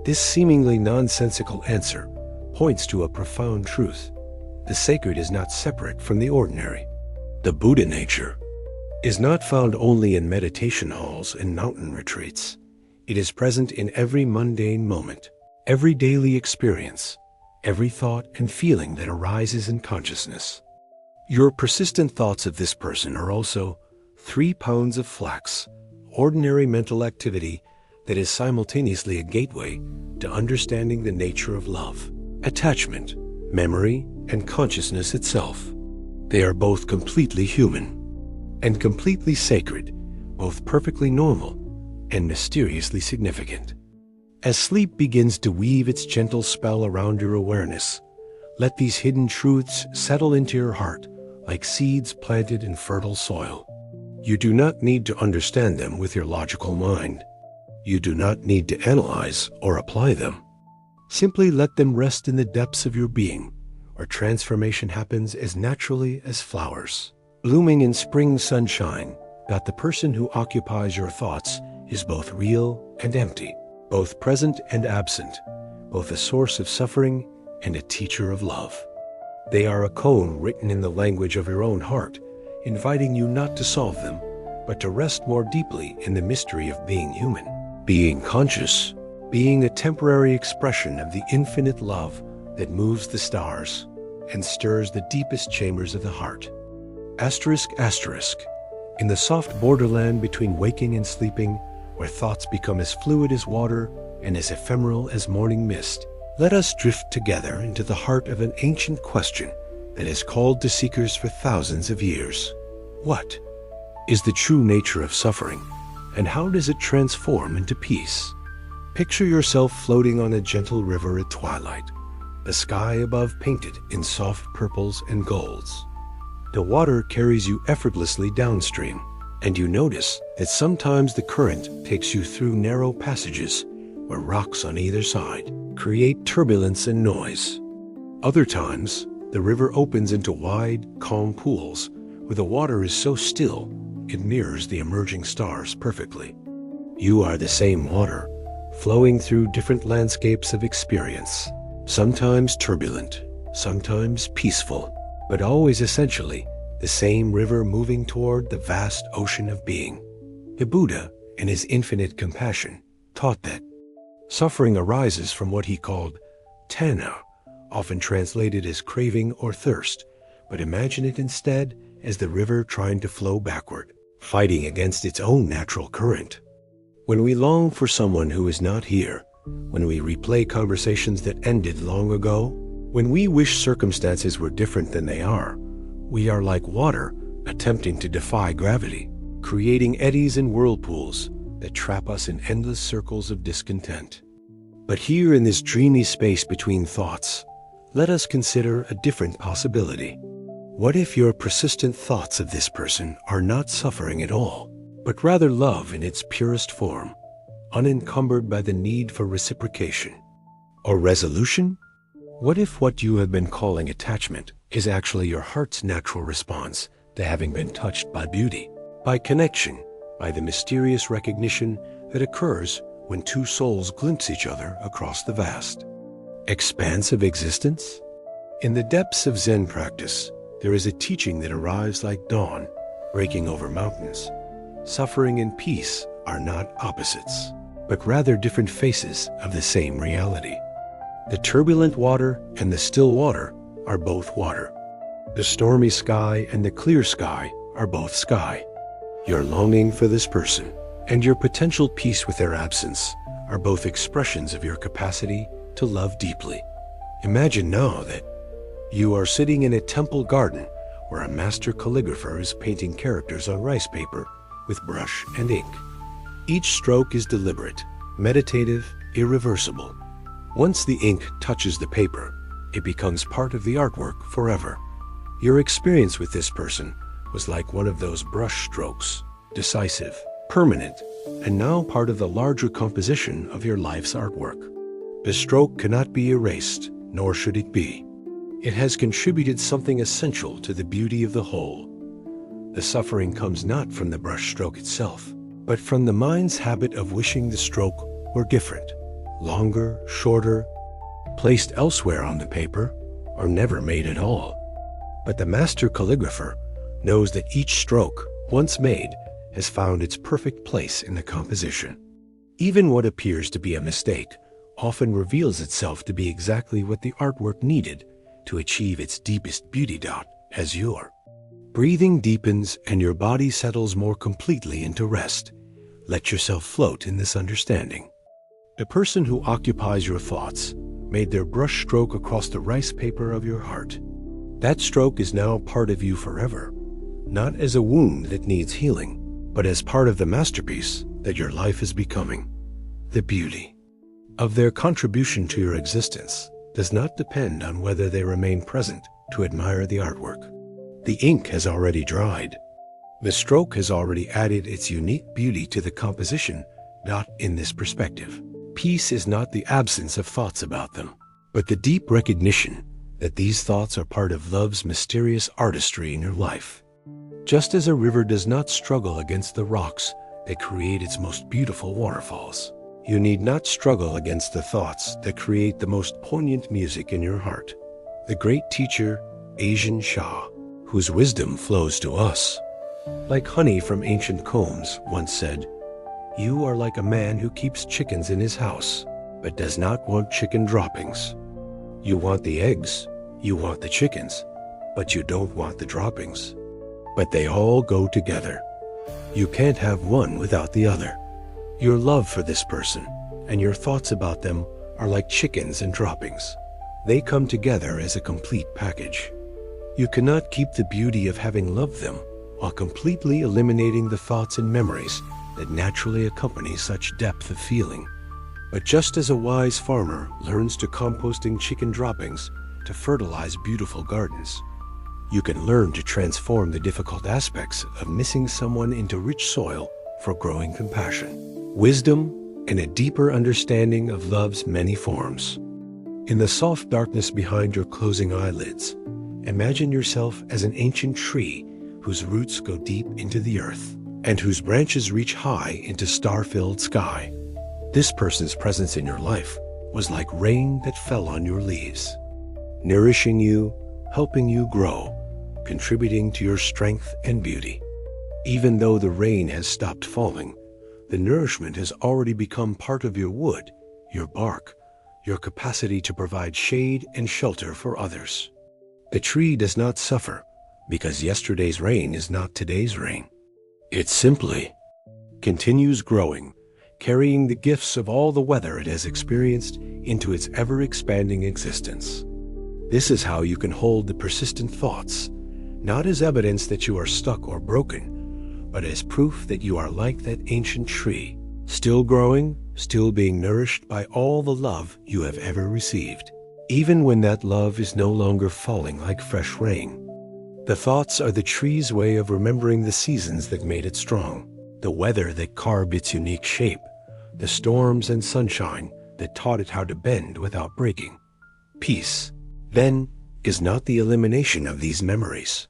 This seemingly nonsensical answer points to a profound truth. The sacred is not separate from the ordinary. The Buddha nature is not found only in meditation halls and mountain retreats. It is present in every mundane moment, every daily experience, every thought and feeling that arises in consciousness. Your persistent thoughts of this person are also 3 pounds of flax, ordinary mental activity that is simultaneously a gateway to understanding the nature of love, attachment, memory, and consciousness itself. They are both completely human and completely sacred, both perfectly normal and mysteriously significant. As sleep begins to weave its gentle spell around your awareness, Let these hidden truths settle into your heart like seeds planted in fertile soil. You do not need to understand them with your logical mind. You do not need to analyze or apply them. Simply let them rest in the depths of your being, where transformation happens as naturally as flowers, blooming in spring sunshine. That the person who occupies your thoughts is both real and empty, both present and absent, both a source of suffering and a teacher of love. They are a koan written in the language of your own heart, inviting you not to solve them, but to rest more deeply in the mystery of being human, being conscious, being a temporary expression of the infinite love that moves the stars and stirs the deepest chambers of the heart. Asterisk, asterisk. In the soft borderland between waking and sleeping, where thoughts become as fluid as water and as ephemeral as morning mist, let us drift together into the heart of an ancient question that has called to seekers for thousands of years. What is the true nature of suffering, and how does it transform into peace? Picture yourself floating on a gentle river at twilight, the sky above painted in soft purples and golds. The water carries you effortlessly downstream, and you notice that sometimes the current takes you through narrow passages where rocks on either side create turbulence and noise. Other times, the river opens into wide, calm pools where the water is so still it mirrors the emerging stars perfectly. You are the same water, flowing through different landscapes of experience, sometimes turbulent, sometimes peaceful, but always essentially the same river moving toward the vast ocean of being. The Buddha, in his infinite compassion, taught that suffering arises from what he called tanha, often translated as craving or thirst, but imagine it instead as the river trying to flow backward, fighting against its own natural current. When we long for someone who is not here, when we replay conversations that ended long ago, when we wish circumstances were different than they are, we are like water attempting to defy gravity, creating eddies and whirlpools that trap us in endless circles of discontent. But here in this dreamy space between thoughts, let us consider a different possibility. What if your persistent thoughts of this person are not suffering at all, but rather love in its purest form, unencumbered by the need for reciprocation or resolution? What if what you have been calling attachment is actually your heart's natural response to having been touched by beauty, by connection, by the mysterious recognition that occurs when two souls glimpse each other across the vast expanse of existence? In the depths of Zen practice, there is a teaching that arrives like dawn, breaking over mountains. Suffering and peace are not opposites, but rather different faces of the same reality. The turbulent water and the still water are both water. The stormy sky and the clear sky are both sky. Your longing for this person and your potential peace with their absence are both expressions of your capacity to love deeply. Imagine now that you are sitting in a temple garden where a master calligrapher is painting characters on rice paper with brush and ink. Each stroke is deliberate, meditative, irreversible. Once the ink touches the paper, it becomes part of the artwork forever. Your experience with this person was like one of those brush strokes, decisive, permanent, and now part of the larger composition of your life's artwork. The stroke cannot be erased, nor should it be. It has contributed something essential to the beauty of the whole. The suffering comes not from the brushstroke itself, but from the mind's habit of wishing the stroke were different, longer, shorter, placed elsewhere on the paper, or never made at all. But the master calligrapher knows that each stroke, once made, has found its perfect place in the composition. Even what appears to be a mistake often reveals itself to be exactly what the artwork needed to achieve its deepest beauty. As your breathing deepens and your body settles more completely into rest, let yourself float in this understanding. The person who occupies your thoughts made their brush stroke across the rice paper of your heart. That stroke is now part of you forever, not as a wound that needs healing, but as part of the masterpiece that your life is becoming. The beauty of their contribution to your existence does not depend on whether they remain present to admire the artwork. The ink has already dried. The stroke has already added its unique beauty to the composition, not in this perspective. Peace is not the absence of thoughts about them, but the deep recognition that these thoughts are part of love's mysterious artistry in your life. Just as a river does not struggle against the rocks that create its most beautiful waterfalls, you need not struggle against the thoughts that create the most poignant music in your heart. The great teacher, Ajahn Chah, whose wisdom flows to us like honey from ancient combs, once said, "You are like a man who keeps chickens in his house, but does not want chicken droppings. You want the eggs, you want the chickens, but you don't want the droppings. But they all go together. You can't have one without the other. Your love for this person and your thoughts about them are like chickens and droppings. They come together as a complete package. You cannot keep the beauty of having loved them while completely eliminating the thoughts and memories that naturally accompany such depth of feeling. But just as a wise farmer learns to composting chicken droppings to fertilize beautiful gardens, you can learn to transform the difficult aspects of missing someone into rich soil for growing compassion, wisdom, and a deeper understanding of love's many forms. In the soft darkness behind your closing eyelids, imagine yourself as an ancient tree whose roots go deep into the earth and whose branches reach high into star-filled sky. This person's presence in your life was like rain that fell on your leaves, nourishing you, helping you grow, contributing to your strength and beauty. Even though the rain has stopped falling, the nourishment has already become part of your wood, your bark, your capacity to provide shade and shelter for others. The tree does not suffer because yesterday's rain is not today's rain. It simply continues growing, carrying the gifts of all the weather it has experienced into its ever-expanding existence. This is how you can hold the persistent thoughts, not as evidence that you are stuck or broken, but as proof that you are like that ancient tree, still growing, still being nourished by all the love you have ever received, even when that love is no longer falling like fresh rain. The thoughts are the tree's way of remembering the seasons that made it strong, the weather that carved its unique shape, the storms and sunshine that taught it how to bend without breaking. Peace, then, is not the elimination of these memories,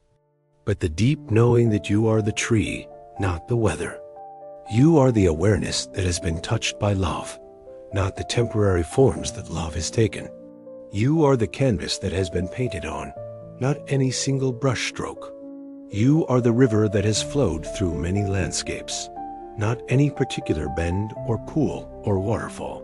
but the deep knowing that you are the tree, not the weather. You are the awareness that has been touched by love, not the temporary forms that love has taken. You are the canvas that has been painted on, not any single brush stroke. You are the river that has flowed through many landscapes, not any particular bend or pool or waterfall.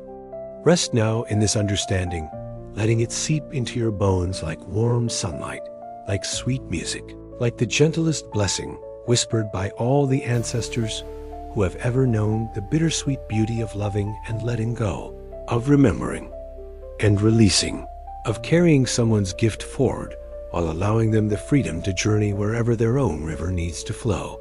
Rest now in this understanding, letting it seep into your bones like warm sunlight, like sweet music, like the gentlest blessing whispered by all the ancestors who have ever known the bittersweet beauty of loving and letting go, of remembering and releasing, of carrying someone's gift forward while allowing them the freedom to journey wherever their own river needs to flow.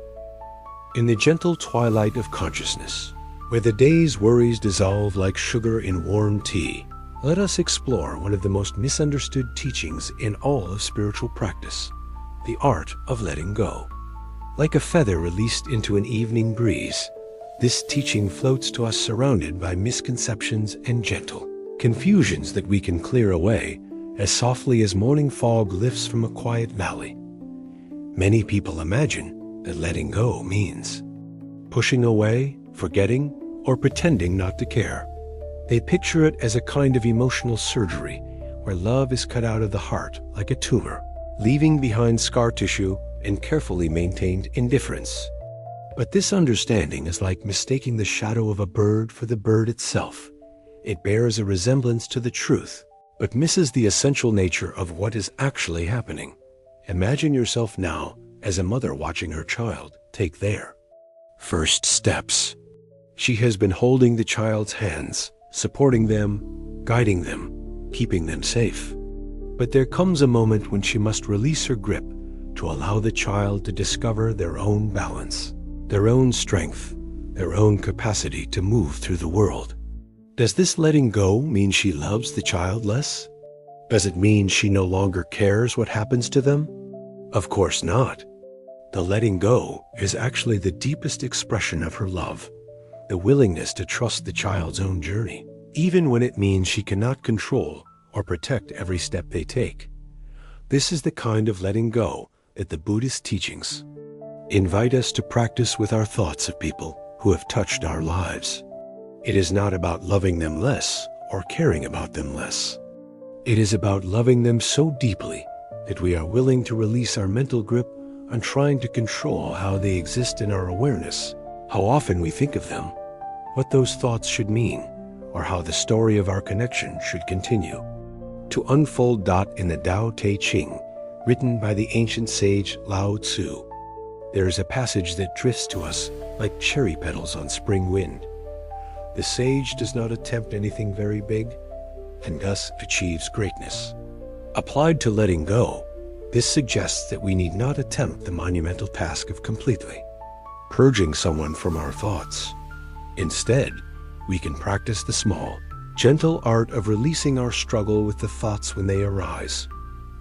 In the gentle twilight of consciousness, where the day's worries dissolve like sugar in warm tea, let us explore one of the most misunderstood teachings in all of spiritual practice, the art of letting go. Like a feather released into an evening breeze, this teaching floats to us surrounded by misconceptions and gentle confusions that we can clear away as softly as morning fog lifts from a quiet valley. Many people imagine that letting go means pushing away, forgetting, or pretending not to care. They picture it as a kind of emotional surgery where love is cut out of the heart like a tumor, leaving behind scar tissue and carefully maintained indifference. But this understanding is like mistaking the shadow of a bird for the bird itself. It bears a resemblance to the truth, but misses the essential nature of what is actually happening. Imagine yourself now as a mother watching her child take their first steps. She has been holding the child's hands, supporting them, guiding them, keeping them safe. But there comes a moment when she must release her grip to allow the child to discover their own balance, their own strength, their own capacity to move through the world. Does this letting go mean she loves the child less? Does it mean she no longer cares what happens to them? Of course not. The letting go is actually the deepest expression of her love, the willingness to trust the child's own journey, even when it means she cannot control or protect every step they take. This is the kind of letting go that the Buddhist teachings invite us to practice with our thoughts of people who have touched our lives. It is not about loving them less or caring about them less. It is about loving them so deeply that we are willing to release our mental grip on trying to control how they exist in our awareness, how often we think of them, what those thoughts should mean, or how the story of our connection should continue. To unfold in the Tao Te Ching, written by the ancient sage Lao Tzu, there is a passage that drifts to us like cherry petals on spring wind. The sage does not attempt anything very big, and thus achieves greatness. Applied to letting go, this suggests that we need not attempt the monumental task of completely purging someone from our thoughts. Instead, we can practice the small, gentle art of releasing our struggle with the thoughts when they arise.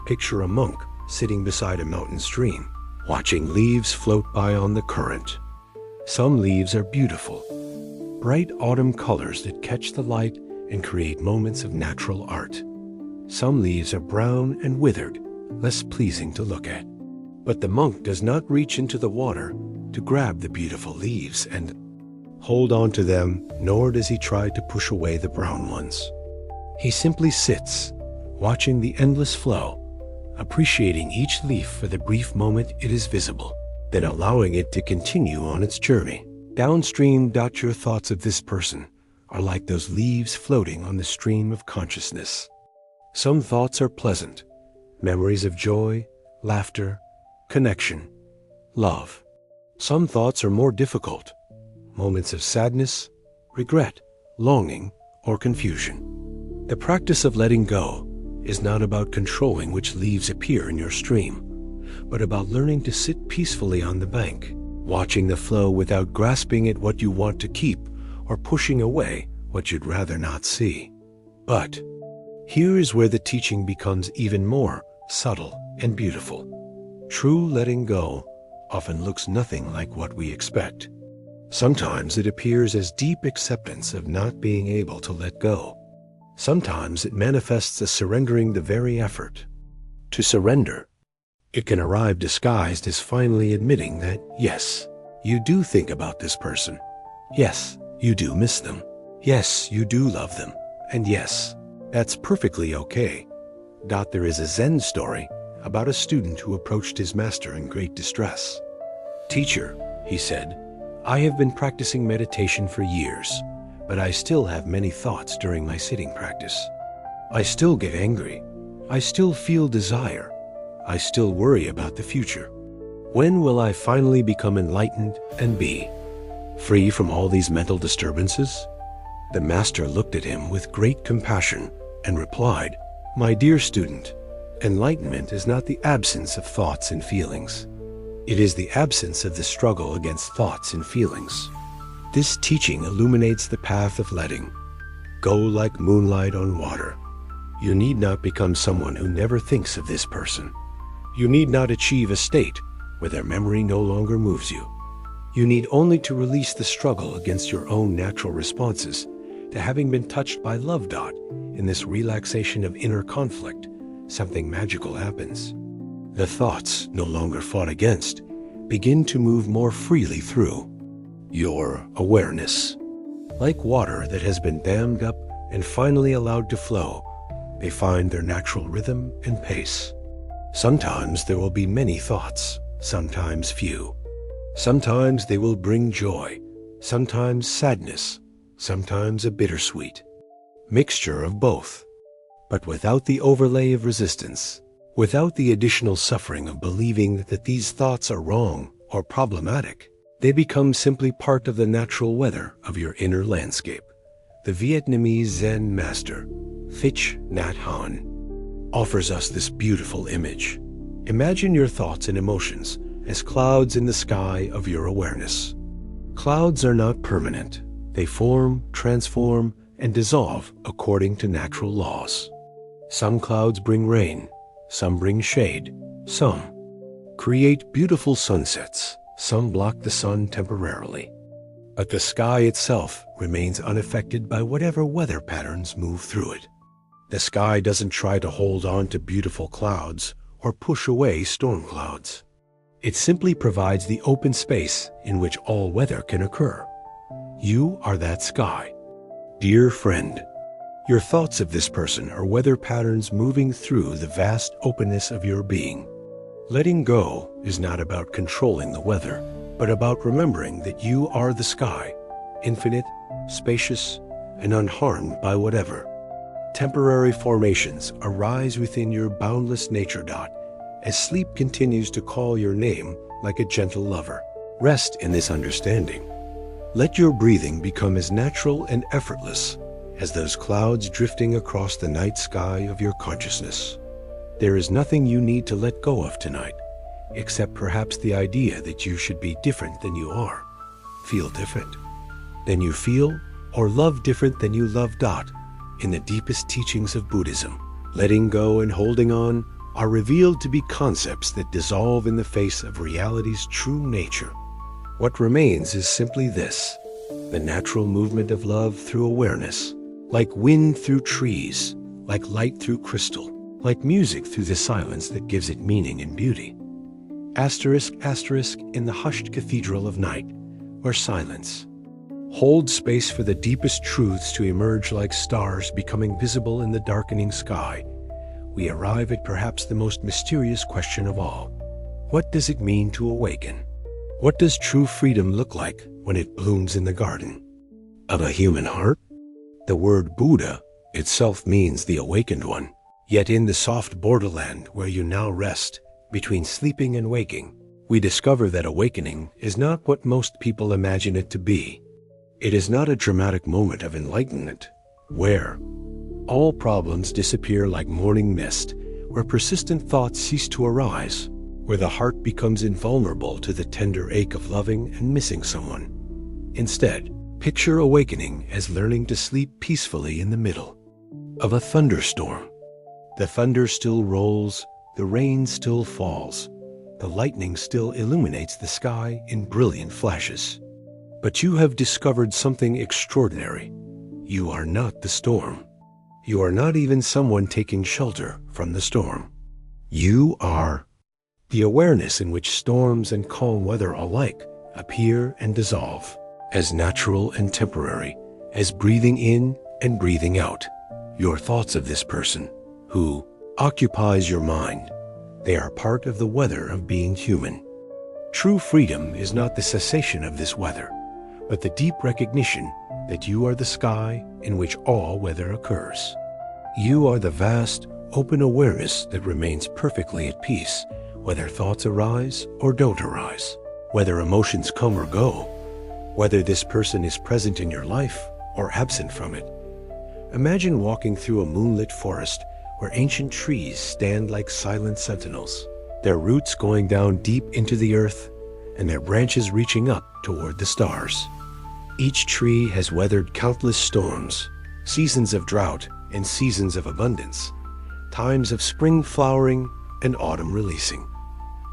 Picture a monk sitting beside a mountain stream, watching leaves float by on the current. Some leaves are beautiful, bright autumn colors that catch the light and create moments of natural art. Some leaves are brown and withered, less pleasing to look at. But the monk does not reach into the water to grab the beautiful leaves and hold on to them, nor does he try to push away the brown ones. He simply sits, watching the endless flow, appreciating each leaf for the brief moment it is visible, then allowing it to continue on its journey. Downstream, your thoughts of this person are like those leaves floating on the stream of consciousness. Some thoughts are pleasant, memories of joy, laughter, connection, love. Some thoughts are more difficult, moments of sadness, regret, longing, or confusion. The practice of letting go is not about controlling which leaves appear in your stream, but about learning to sit peacefully on the bank, watching the flow without grasping at what you want to keep or pushing away what you'd rather not see. But here is where the teaching becomes even more subtle and beautiful. True letting go often looks nothing like what we expect. Sometimes it appears as deep acceptance of not being able to let go. Sometimes it manifests as surrendering the very effort to surrender. It can arrive disguised as finally admitting that, yes, you do think about this person. Yes, you do miss them. Yes, you do love them. And yes, that's perfectly okay. There is a Zen story about a student who approached his master in great distress. "Teacher," he said, "I have been practicing meditation for years, but I still have many thoughts during my sitting practice. I still get angry. I still feel desire. I still worry about the future. When will I finally become enlightened and be free from all these mental disturbances?" The master looked at him with great compassion and replied, "My dear student, enlightenment is not the absence of thoughts and feelings. It is the absence of the struggle against thoughts and feelings." This teaching illuminates the path of letting go like moonlight on water. You need not become someone who never thinks of this person. You need not achieve a state where their memory no longer moves you. You need only to release the struggle against your own natural responses to having been touched by love. In this relaxation of inner conflict, something magical happens. The thoughts, no longer fought against, begin to move more freely through your awareness. Like water that has been dammed up and finally allowed to flow, they find their natural rhythm and pace. Sometimes there will be many thoughts, sometimes few. Sometimes they will bring joy, sometimes sadness, sometimes a bittersweet mixture of both. But without the overlay of resistance, without the additional suffering of believing that these thoughts are wrong or problematic, they become simply part of the natural weather of your inner landscape. The Vietnamese Zen master, Thich Nhat Hanh, offers us this beautiful image. Imagine your thoughts and emotions as clouds in the sky of your awareness. Clouds are not permanent. They form, transform, and dissolve according to natural laws. Some clouds bring rain, some bring shade, some create beautiful sunsets, some block the sun temporarily. But the sky itself remains unaffected by whatever weather patterns move through it. The sky doesn't try to hold on to beautiful clouds or push away storm clouds. It simply provides the open space in which all weather can occur. You are that sky. Dear friend, your thoughts of this person are weather patterns moving through the vast openness of your being. Letting go is not about controlling the weather, but about remembering that you are the sky, infinite, spacious, and unharmed by whatever. Temporary formations arise within your boundless nature dot as sleep continues to call your name like a gentle lover. Rest in this understanding. Let your breathing become as natural and effortless as those clouds drifting across the night sky of your consciousness. There is nothing you need to let go of tonight, except perhaps the idea that you should be different than you are, feel different than you feel, or love different than you love. In the deepest teachings of Buddhism, letting go and holding on are revealed to be concepts that dissolve in the face of reality's true nature. What remains is simply this: the natural movement of love through awareness, like wind through trees, like light through crystal, like music through the silence that gives it meaning and beauty. Asterisk, asterisk, in the hushed cathedral of night, where silence holds space for the deepest truths to emerge like stars becoming visible in the darkening sky, we arrive at perhaps the most mysterious question of all. What does it mean to awaken? What does true freedom look like when it blooms in the garden of a human heart? The word Buddha itself means the awakened one. Yet in the soft borderland where you now rest, between sleeping and waking, we discover that awakening is not what most people imagine it to be. It is not a dramatic moment of enlightenment, where all problems disappear like morning mist, where persistent thoughts cease to arise, where the heart becomes invulnerable to the tender ache of loving and missing someone. Instead, picture awakening as learning to sleep peacefully in the middle of a thunderstorm. The thunder still rolls, the rain still falls, the lightning still illuminates the sky in brilliant flashes. But you have discovered something extraordinary. You are not the storm. You are not even someone taking shelter from the storm. You are the awareness in which storms and calm weather alike appear and dissolve, as natural and temporary as breathing in and breathing out. Your thoughts of this person, who occupies your mind, they are part of the weather of being human. True freedom is not the cessation of this weather, but the deep recognition that you are the sky in which all weather occurs. You are the vast, open awareness that remains perfectly at peace, whether thoughts arise or don't arise, whether emotions come or go, whether this person is present in your life or absent from it. Imagine walking through a moonlit forest where ancient trees stand like silent sentinels, their roots going down deep into the earth and their branches reaching up toward the stars. Each tree has weathered countless storms, seasons of drought and seasons of abundance, times of spring flowering and autumn releasing.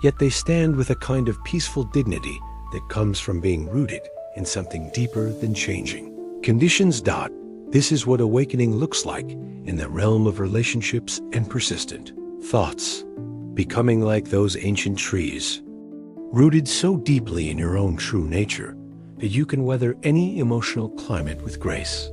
Yet they stand with a kind of peaceful dignity that comes from being rooted in something deeper than changing conditions. This is what awakening looks like in the realm of relationships and persistent thoughts, becoming like those ancient trees, rooted so deeply in your own true nature that you can weather any emotional climate with grace.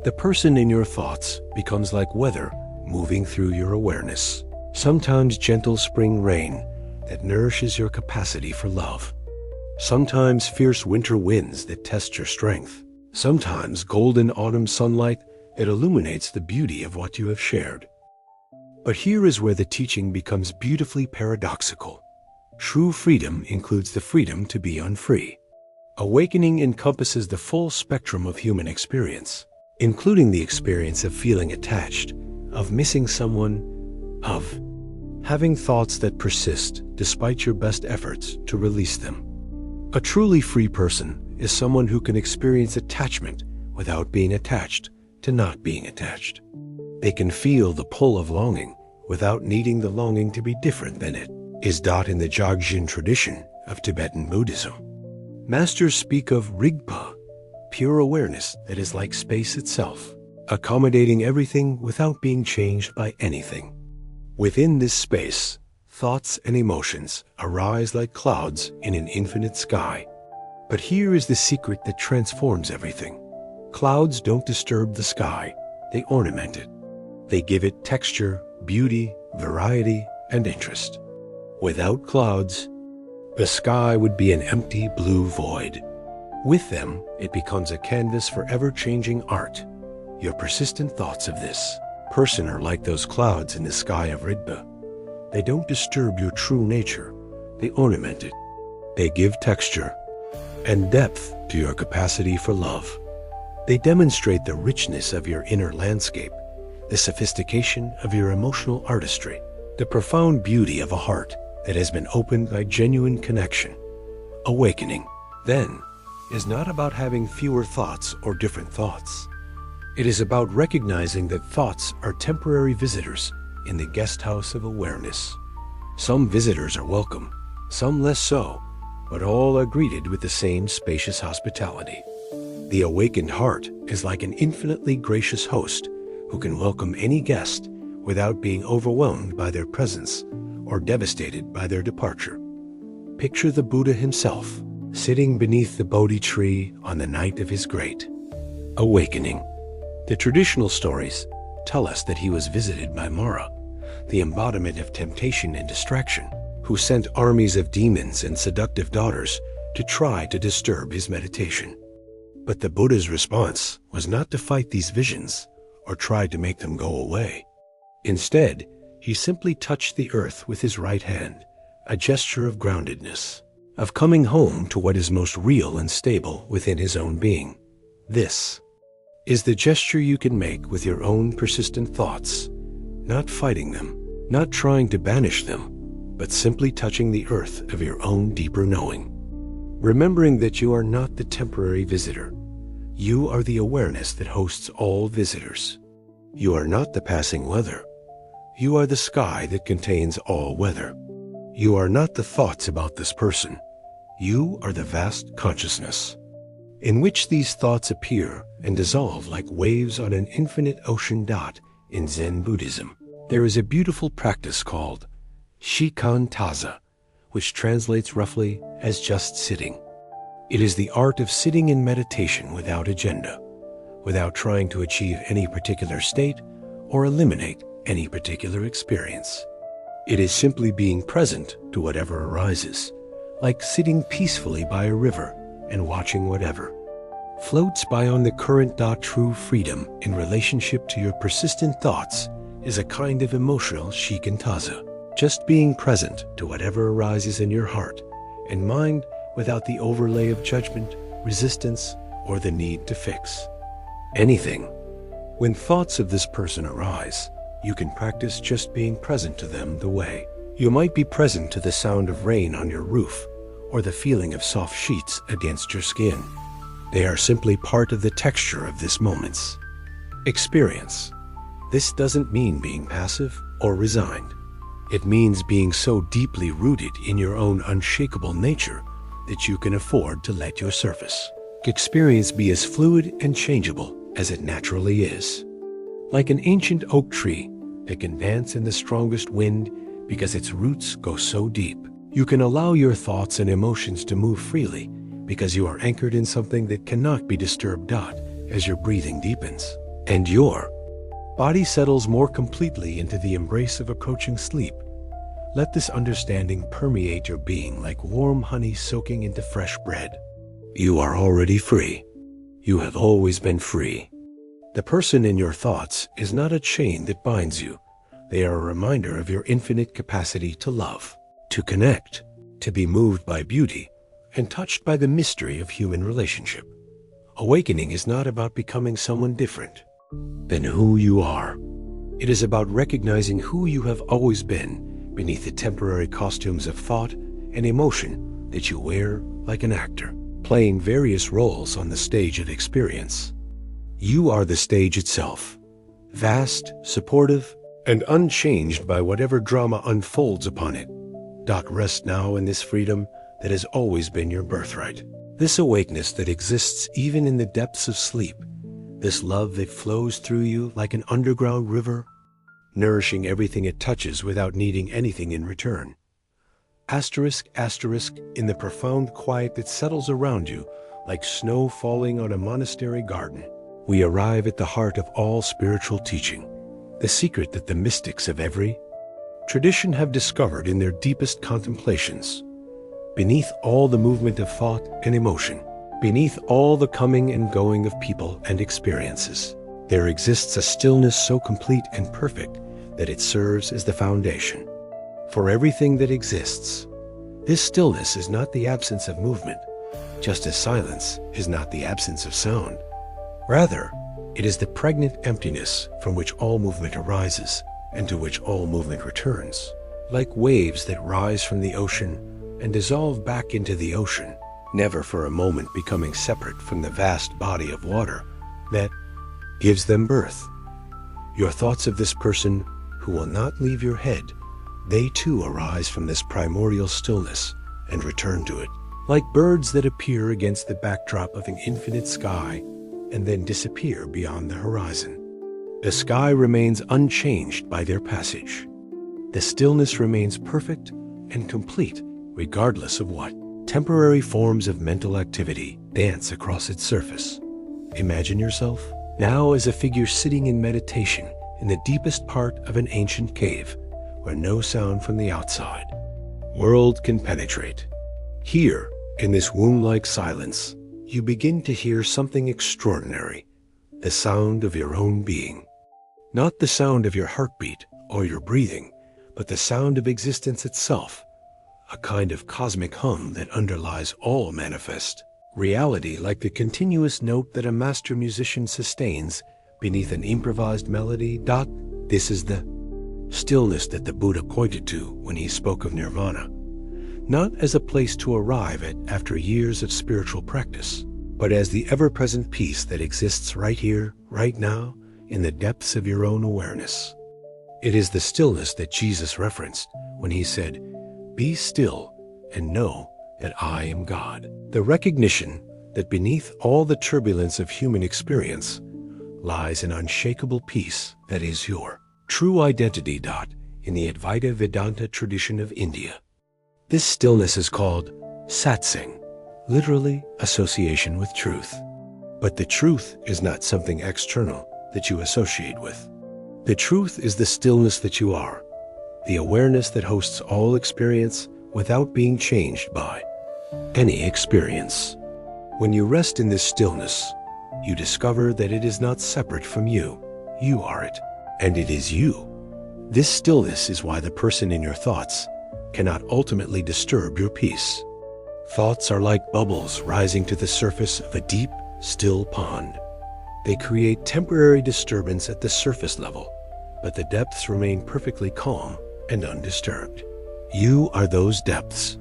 The person in your thoughts becomes like weather moving through your awareness, sometimes gentle spring rain that nourishes your capacity for love, sometimes fierce winter winds that test your strength, sometimes golden autumn sunlight that illuminates the beauty of what you have shared. But here is where the teaching becomes beautifully paradoxical. True freedom includes the freedom to be unfree. Awakening encompasses the full spectrum of human experience, including the experience of feeling attached, of missing someone, of having thoughts that persist despite your best efforts to release them. A truly free person is someone who can experience attachment without being attached to not being attached. They can feel the pull of longing without needing the longing to be different than it. Is taught in the Dzogchen tradition of Tibetan Buddhism. Masters speak of Rigpa, pure awareness that is like space itself, accommodating everything without being changed by anything. Within this space, thoughts and emotions arise like clouds in an infinite sky. But here is the secret that transforms everything. Clouds don't disturb the sky, they ornament it. They give it texture, beauty, variety, and interest. Without clouds, the sky would be an empty blue void. With them, it becomes a canvas for ever-changing art. Your persistent thoughts of this person are like those clouds in the sky of Rigpa. They don't disturb your true nature, they ornament it. They give texture and depth to your capacity for love. They demonstrate the richness of your inner landscape, the sophistication of your emotional artistry, the profound beauty of a heart that has been opened by genuine connection. Awakening, then, is not about having fewer thoughts or different thoughts. It is about recognizing that thoughts are temporary visitors in the guest house of awareness. Some visitors are welcome, some less so, but all are greeted with the same spacious hospitality. The awakened heart is like an infinitely gracious host who can welcome any guest without being overwhelmed by their presence or devastated by their departure. Picture the Buddha himself sitting beneath the Bodhi tree on the night of his great awakening. The traditional stories tell us that he was visited by Mara, the embodiment of temptation and distraction, who sent armies of demons and seductive daughters to try to disturb his meditation. But the Buddha's response was not to fight these visions or try to make them go away. Instead, he simply touched the earth with his right hand, a gesture of groundedness, of coming home to what is most real and stable within his own being. This is the gesture you can make with your own persistent thoughts, not fighting them, not trying to banish them, but simply touching the earth of your own deeper knowing. Remembering that you are not the temporary visitor. You are the awareness that hosts all visitors. You are not the passing weather. You are the sky that contains all weather. You are not the thoughts about this person. You are the vast consciousness, in which these thoughts appear and dissolve like waves on an infinite ocean dot in Zen Buddhism. There is a beautiful practice called shikantaza, which translates roughly as just sitting. It is the art of sitting in meditation without agenda, without trying to achieve any particular state or eliminate any particular experience. It is simply being present to whatever arises, like sitting peacefully by a river and watching whatever floats by on the current. True freedom in relationship to your persistent thoughts is a kind of emotional shikantaza, just being present to whatever arises in your heart and mind without the overlay of judgment, resistance, or the need to fix anything. When thoughts of this person arise, you can practice just being present to them the way you might be present to the sound of rain on your roof or the feeling of soft sheets against your skin. They are simply part of the texture of this moment's experience. This doesn't mean being passive or resigned. It means being so deeply rooted in your own unshakable nature that you can afford to let your surface experience be as fluid and changeable as it naturally is. Like an ancient oak tree that can dance in the strongest wind because its roots go so deep. You can allow your thoughts and emotions to move freely because you are anchored in something that cannot be disturbed. As your breathing deepens and your body settles more completely into the embrace of approaching sleep, let this understanding permeate your being like warm honey soaking into fresh bread. You are already free. You have always been free. The person in your thoughts is not a chain that binds you. They are a reminder of your infinite capacity to love, to connect, to be moved by beauty, and touched by the mystery of human relationship. Awakening is not about becoming someone different than who you are. It is about recognizing who you have always been beneath the temporary costumes of thought and emotion that you wear like an actor, playing various roles on the stage of experience. You are the stage itself, vast, supportive, and unchanged by whatever drama unfolds upon it. Rest now in this freedom that has always been your birthright. This awakeness that exists even in the depths of sleep. This love that flows through you like an underground river, nourishing everything it touches without needing anything in return. Asterisk, asterisk, in the profound quiet that settles around you like snow falling on a monastery garden, we arrive at the heart of all spiritual teaching, the secret that the mystics of every tradition have discovered in their deepest contemplations. Beneath all the movement of thought and emotion, beneath all the coming and going of people and experiences, there exists a stillness so complete and perfect that it serves as the foundation for everything that exists. This stillness is not the absence of movement, just as silence is not the absence of sound. Rather, it is the pregnant emptiness from which all movement arises and to which all movement returns. Like waves that rise from the ocean and dissolve back into the ocean, never for a moment becoming separate from the vast body of water that gives them birth. Your thoughts of this person who will not leave your head, they too arise from this primordial stillness and return to it, like birds that appear against the backdrop of an infinite sky and then disappear beyond the horizon. The sky remains unchanged by their passage. The stillness remains perfect and complete regardless of what temporary forms of mental activity dance across its surface. Imagine yourself now as a figure sitting in meditation in the deepest part of an ancient cave where no sound from the outside world can penetrate. Here, in this womb-like silence, you begin to hear something extraordinary, the sound of your own being. Not the sound of your heartbeat or your breathing, but the sound of existence itself, a kind of cosmic hum that underlies all manifest reality, like the continuous note that a master musician sustains beneath an improvised melody. This is the stillness that the Buddha pointed to when he spoke of nirvana, not as a place to arrive at after years of spiritual practice, but as the ever-present peace that exists right here, right now, in the depths of your own awareness. It is the stillness that Jesus referenced when he said, "Be still and know that I am God." The recognition that beneath all the turbulence of human experience lies an unshakable peace that is your true identity. In the Advaita Vedanta tradition of India, this stillness is called satsang, literally association with truth. But the truth is not something external that you associate with. The truth is the stillness that you are, the awareness that hosts all experience without being changed by any experience. When you rest in this stillness, you discover that it is not separate from you. You are it, and it is you. This stillness is why the person in your thoughts cannot ultimately disturb your peace. Thoughts are like bubbles rising to the surface of a deep, still pond. They create temporary disturbance at the surface level, but the depths remain perfectly calm and undisturbed. You are those depths.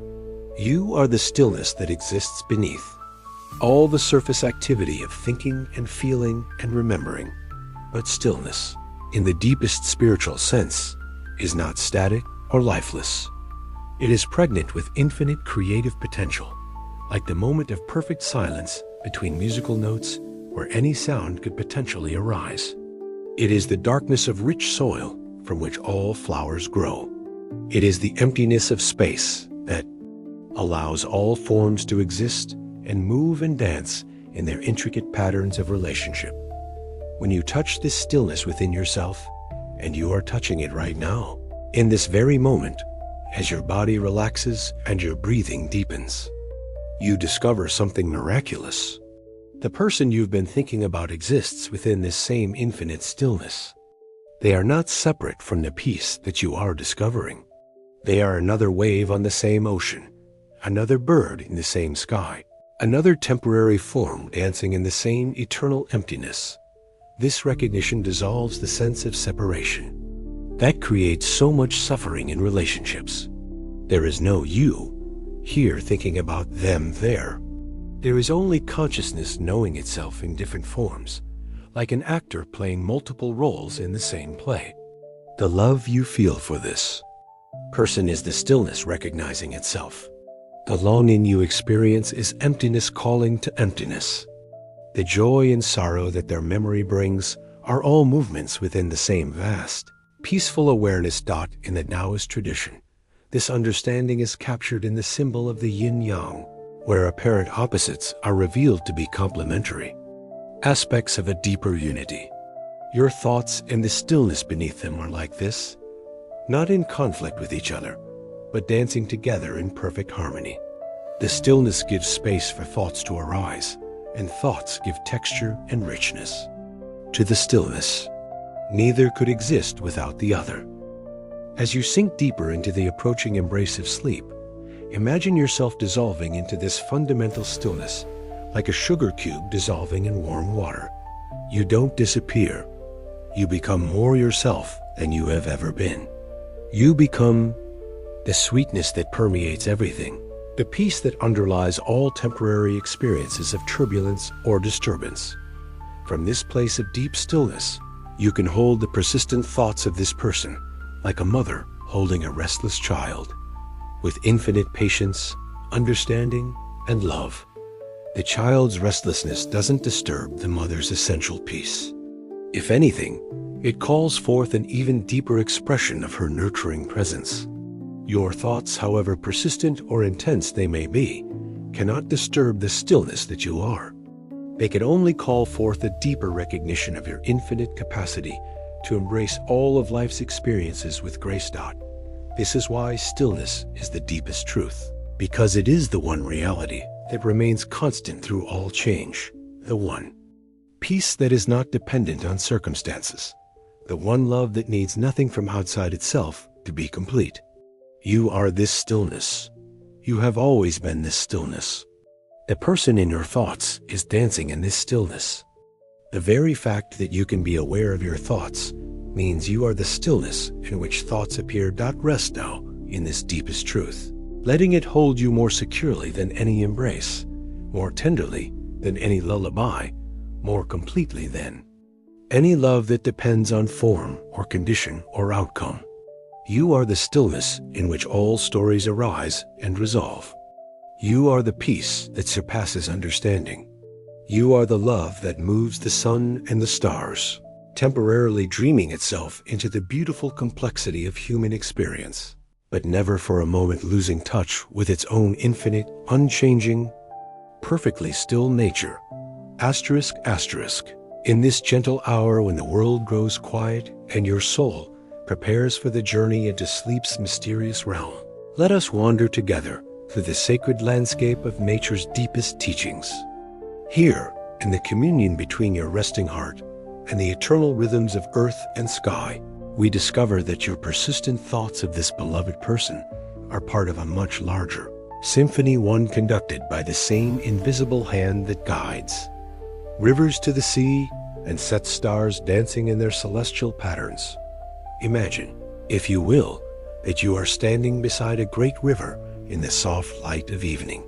You are the stillness that exists beneath all the surface activity of thinking and feeling and remembering. But stillness, in the deepest spiritual sense, is not static or lifeless. It is pregnant with infinite creative potential, like the moment of perfect silence between musical notes where any sound could potentially arise. It is the darkness of rich soil from which all flowers grow. It is the emptiness of space that allows all forms to exist and move and dance in their intricate patterns of relationship. When you touch this stillness within yourself, and you are touching it right now, in this very moment, as your body relaxes and your breathing deepens, you discover something miraculous. The person you've been thinking about exists within this same infinite stillness. They are not separate from the peace that you are discovering. They are another wave on the same ocean, another bird in the same sky, another temporary form dancing in the same eternal emptiness. This recognition dissolves the sense of separation that creates so much suffering in relationships. There is no you here thinking about them there. There is only consciousness knowing itself in different forms, like an actor playing multiple roles in the same play. The love you feel for this person is the stillness recognizing itself. The longing you experience is emptiness calling to emptiness. The joy and sorrow that their memory brings are all movements within the same vast, peaceful awareness. In the Taoist tradition, this understanding is captured in the symbol of the yin-yang, where apparent opposites are revealed to be complementary, aspects of a deeper unity. Your thoughts and the stillness beneath them are like this, not in conflict with each other, but dancing together in perfect harmony. The stillness gives space for thoughts to arise, and thoughts give texture and richness to the stillness. Neither could exist without the other. As you sink deeper into the approaching embrace of sleep, imagine yourself dissolving into this fundamental stillness, like a sugar cube dissolving in warm water. You don't disappear. You become more yourself than you have ever been. You become the sweetness that permeates everything, the peace that underlies all temporary experiences of turbulence or disturbance. From this place of deep stillness, you can hold the persistent thoughts of this person, like a mother holding a restless child, with infinite patience, understanding, and love. The child's restlessness doesn't disturb the mother's essential peace. If anything, it calls forth an even deeper expression of her nurturing presence. Your thoughts, however persistent or intense they may be, cannot disturb the stillness that you are. They can only call forth a deeper recognition of your infinite capacity to embrace all of life's experiences with grace. This is why stillness is the deepest truth, because it is the one reality that remains constant through all change, the one peace that is not dependent on circumstances, the one love that needs nothing from outside itself to be complete. You are this stillness. You have always been this stillness. The person in your thoughts is dancing in this stillness. The very fact that you can be aware of your thoughts means you are the stillness in which thoughts appear. Rest now in this deepest truth, letting it hold you more securely than any embrace, more tenderly than any lullaby, more completely than any love that depends on form or condition or outcome. You are the stillness in which all stories arise and resolve. You are the peace that surpasses understanding. You are the love that moves the sun and the stars, temporarily dreaming itself into the beautiful complexity of human experience, but never for a moment losing touch with its own infinite, unchanging, perfectly still nature. Asterisk, asterisk. In this gentle hour when the world grows quiet and your soul prepares for the journey into sleep's mysterious realm, let us wander together through the sacred landscape of nature's deepest teachings. Here, in the communion between your resting heart and the eternal rhythms of earth and sky, we discover that your persistent thoughts of this beloved person are part of a much larger symphony, one conducted by the same invisible hand that guides rivers to the sea and sets stars dancing in their celestial patterns. Imagine, if you will, that you are standing beside a great river in the soft light of evening.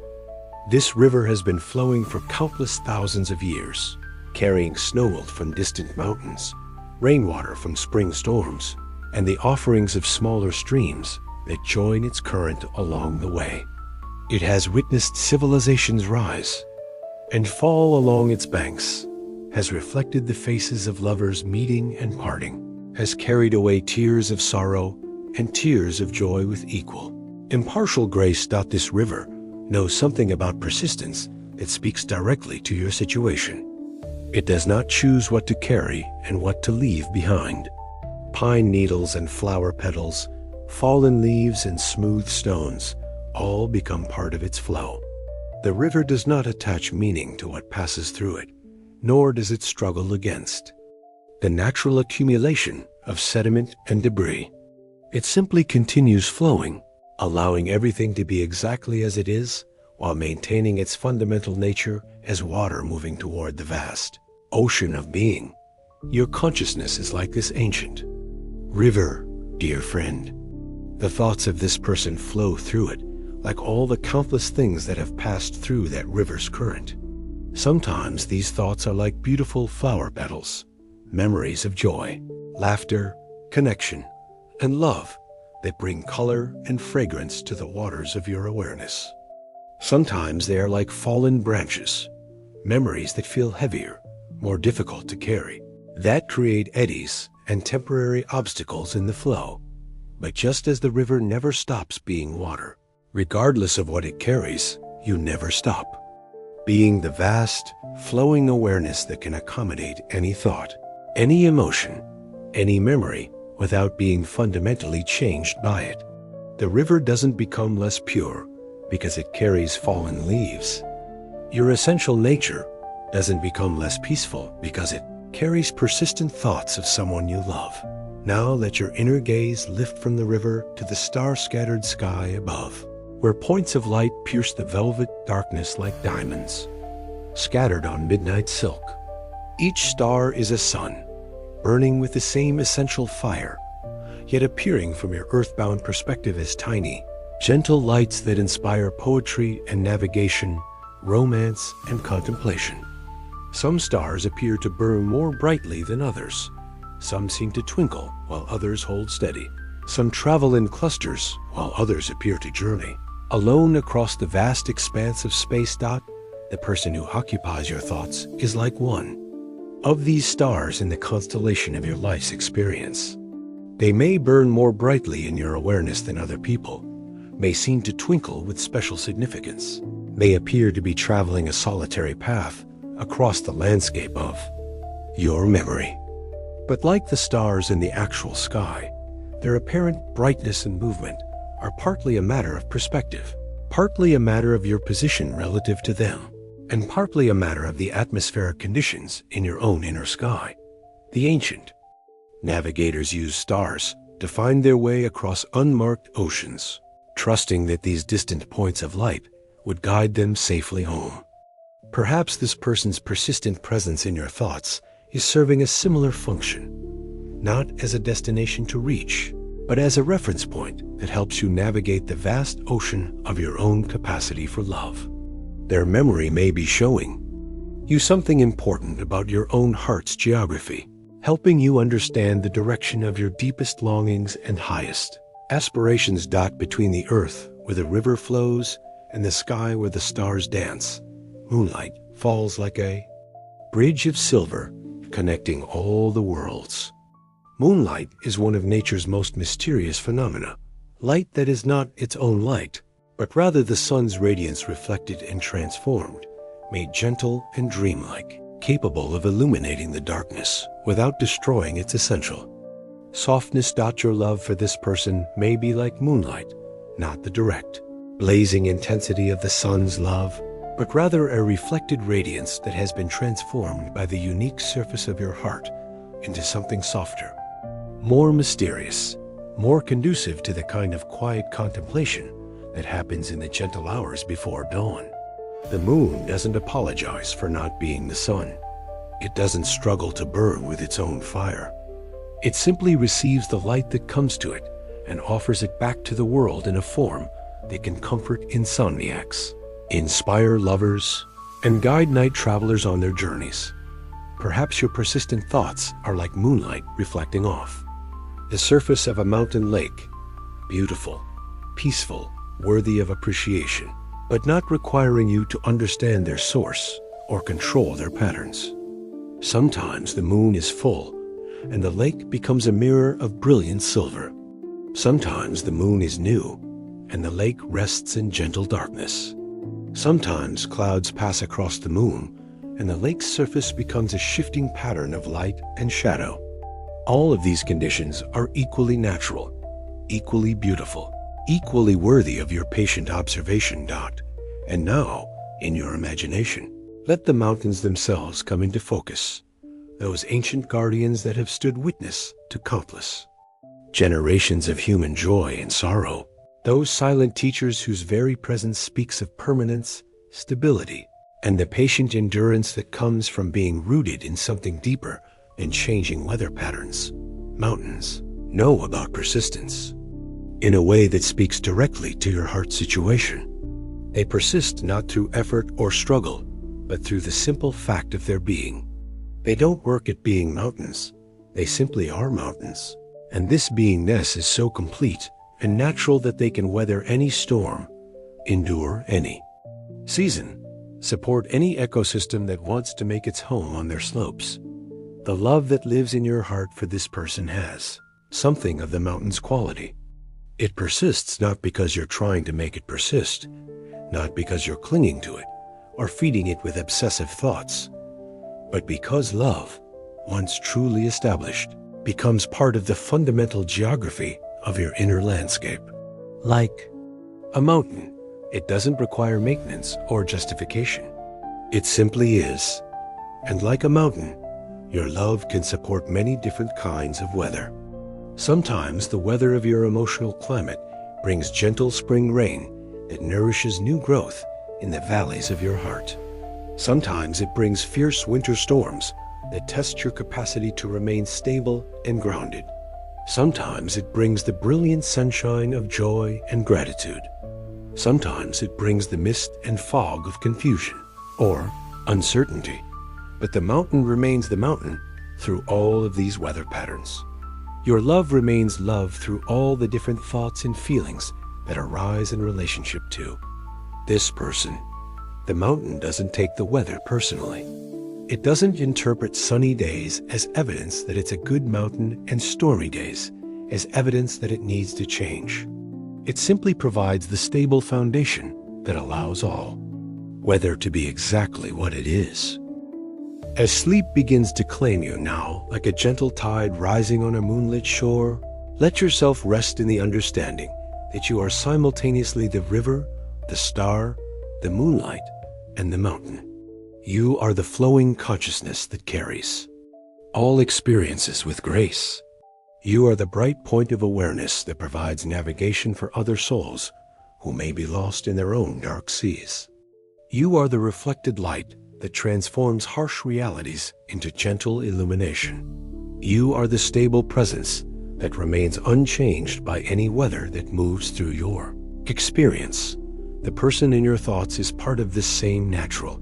This river has been flowing for countless thousands of years, carrying snow from distant mountains, rainwater from spring storms, and the offerings of smaller streams that join its current along the way. It has witnessed civilizations rise and fall along its banks, has reflected the faces of lovers meeting and parting, has carried away tears of sorrow and tears of joy with equal impartial grace. This river knows something about persistence that speaks directly to your situation. It does not choose what to carry and what to leave behind. Pine needles and flower petals, fallen leaves and smooth stones, all become part of its flow. The river does not attach meaning to what passes through it, nor does it struggle against the natural accumulation of sediment and debris. It simply continues flowing, allowing everything to be exactly as it is, while maintaining its fundamental nature as water moving toward the vast ocean of being. Your consciousness is like this ancient river, dear friend. The thoughts of this person flow through it, like all the countless things that have passed through that river's current. Sometimes these thoughts are like beautiful flower petals, memories of joy, laughter, connection, and love that bring color and fragrance to the waters of your awareness. Sometimes they are like fallen branches, memories that feel heavier, more difficult to carry, that create eddies and temporary obstacles in the flow. But just as the river never stops being water, regardless of what it carries, you never stop being the vast, flowing awareness that can accommodate any thought, any emotion, any memory without being fundamentally changed by it. The river doesn't become less pure because it carries fallen leaves. Your essential nature doesn't become less peaceful because it carries persistent thoughts of someone you love. Now let your inner gaze lift from the river to the star-scattered sky above, where points of light pierce the velvet darkness like diamonds, scattered on midnight silk. Each star is a sun, burning with the same essential fire, yet appearing from your earthbound perspective as tiny, gentle lights that inspire poetry and navigation, romance and contemplation. Some stars appear to burn more brightly than others. Some seem to twinkle while others hold steady. Some travel in clusters while others appear to journey. Alone across the vast expanse of space. The person who occupies your thoughts is like one of these stars in the constellation of your life's experience. They may burn more brightly in your awareness than other people, may seem to twinkle with special significance, may appear to be traveling a solitary path across the landscape of your memory. But like the stars in the actual sky, their apparent brightness and movement are partly a matter of perspective, partly a matter of your position relative to them, and partly a matter of the atmospheric conditions in your own inner sky. The ancient navigators used stars to find their way across unmarked oceans, trusting that these distant points of light would guide them safely home. Perhaps this person's persistent presence in your thoughts is serving a similar function, not as a destination to reach, but as a reference point that helps you navigate the vast ocean of your own capacity for love. Their memory may be showing you something important about your own heart's geography, helping you understand the direction of your deepest longings and highest aspirations. Between the earth where the river flows and the sky where the stars dance, moonlight falls like a bridge of silver connecting all the worlds. Moonlight is one of nature's most mysterious phenomena, light that is not its own light, but rather the sun's radiance reflected and transformed, made gentle and dreamlike, capable of illuminating the darkness without destroying its essential softness. Your love for this person may be like moonlight, not the direct, blazing intensity of the sun's love, but rather a reflected radiance that has been transformed by the unique surface of your heart into something softer, more mysterious, more conducive to the kind of quiet contemplation that happens in the gentle hours before dawn. The moon doesn't apologize for not being the sun. It doesn't struggle to burn with its own fire. It simply receives the light that comes to it and offers it back to the world in a form that can comfort insomniacs, inspire lovers, and guide night travelers on their journeys. Perhaps your persistent thoughts are like moonlight reflecting off the surface of a mountain lake, beautiful, peaceful, worthy of appreciation, but not requiring you to understand their source or control their patterns. Sometimes the moon is full and the lake becomes a mirror of brilliant silver. Sometimes the moon is new and the lake rests in gentle darkness. Sometimes clouds pass across the moon and the lake's surface becomes a shifting pattern of light and shadow. All of these conditions are equally natural, equally beautiful, equally worthy of your patient observation. And now, in your imagination, let the mountains themselves come into focus, those ancient guardians that have stood witness to countless generations of human joy and sorrow, those silent teachers whose very presence speaks of permanence, stability, and the patient endurance that comes from being rooted in something deeper than changing weather patterns. Mountains know about persistence in a way that speaks directly to your heart situation. They persist not through effort or struggle, but through the simple fact of their being. They don't work at being mountains. They simply are mountains. And this beingness is so complete and natural that they can weather any storm, endure any season, support any ecosystem that wants to make its home on their slopes. The love that lives in your heart for this person has something of the mountain's quality. It persists not because you're trying to make it persist, not because you're clinging to it or feeding it with obsessive thoughts, but because love, once truly established, becomes part of the fundamental geography of your inner landscape. Like a mountain, it doesn't require maintenance or justification. It simply is. And like a mountain, your love can support many different kinds of weather. Sometimes the weather of your emotional climate brings gentle spring rain that nourishes new growth in the valleys of your heart. Sometimes it brings fierce winter storms that test your capacity to remain stable and grounded. Sometimes it brings the brilliant sunshine of joy and gratitude. Sometimes it brings the mist and fog of confusion or uncertainty. But the mountain remains the mountain through all of these weather patterns. Your love remains love through all the different thoughts and feelings that arise in relationship to this person. The mountain doesn't take the weather personally. It doesn't interpret sunny days as evidence that it's a good mountain and stormy days as evidence that it needs to change. It simply provides the stable foundation that allows all weather to be exactly what it is. As sleep begins to claim you now, like a gentle tide rising on a moonlit shore, let yourself rest in the understanding that you are simultaneously the river, the star, the moonlight, and the mountain. You are the flowing consciousness that carries all experiences with grace. You are the bright point of awareness that provides navigation for other souls who may be lost in their own dark seas. You are the reflected light that transforms harsh realities into gentle illumination. You are the stable presence that remains unchanged by any weather that moves through your experience. The person in your thoughts is part of this same natural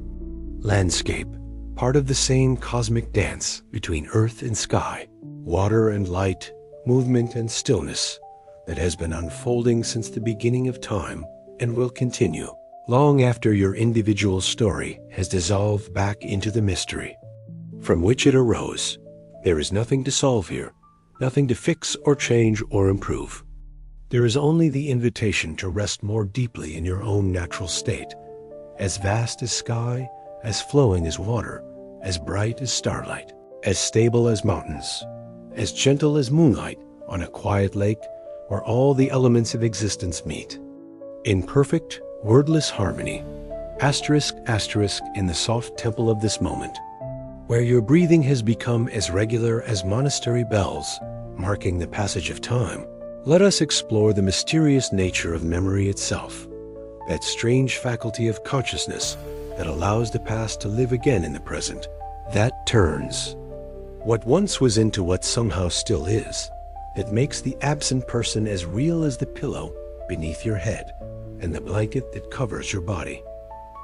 landscape, part of the same cosmic dance between earth and sky, water and light, movement and stillness that has been unfolding since the beginning of time and will continue long after your individual story has dissolved back into the mystery from which it arose. There is nothing to solve here, nothing to fix or change or improve. There is only the invitation to rest more deeply in your own natural state, as vast as sky, as flowing as water, as bright as starlight, as stable as mountains, as gentle as moonlight on a quiet lake where all the elements of existence meet. In perfect, wordless harmony, asterisk, asterisk in the soft temple of this moment, where your breathing has become as regular as monastery bells, marking the passage of time, let us explore the mysterious nature of memory itself, that strange faculty of consciousness that allows the past to live again in the present, that turns what once was into what somehow still is, that makes the absent person as real as the pillow beneath your head and the blanket that covers your body.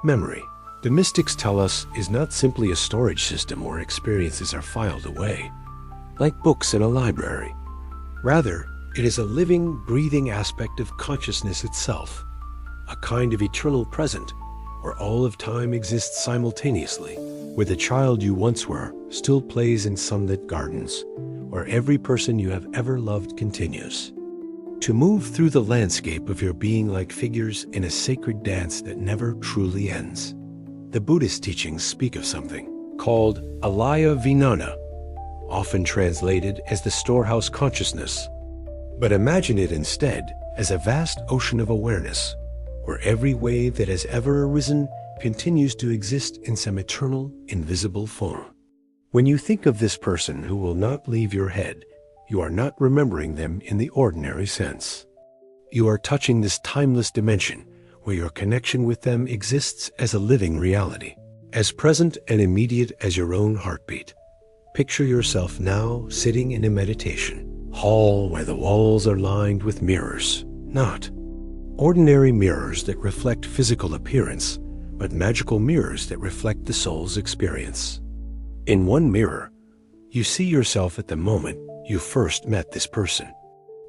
Memory, the mystics tell us, is not simply a storage system where experiences are filed away, like books in a library. Rather, it is a living, breathing aspect of consciousness itself, a kind of eternal present where all of time exists simultaneously, where the child you once were still plays in sunlit gardens, where every person you have ever loved continues to move through the landscape of your being like figures in a sacred dance that never truly ends. The Buddhist teachings speak of something called alaya vijnana, often translated as the storehouse consciousness. But imagine it instead as a vast ocean of awareness, where every wave that has ever arisen continues to exist in some eternal, invisible form. When you think of this person who will not leave your head, you are not remembering them in the ordinary sense. You are touching this timeless dimension where your connection with them exists as a living reality, as present and immediate as your own heartbeat. Picture yourself now sitting in a meditation hall where the walls are lined with mirrors, not ordinary mirrors that reflect physical appearance, but magical mirrors that reflect the soul's experience. In one mirror, you see yourself at the moment you first met this person.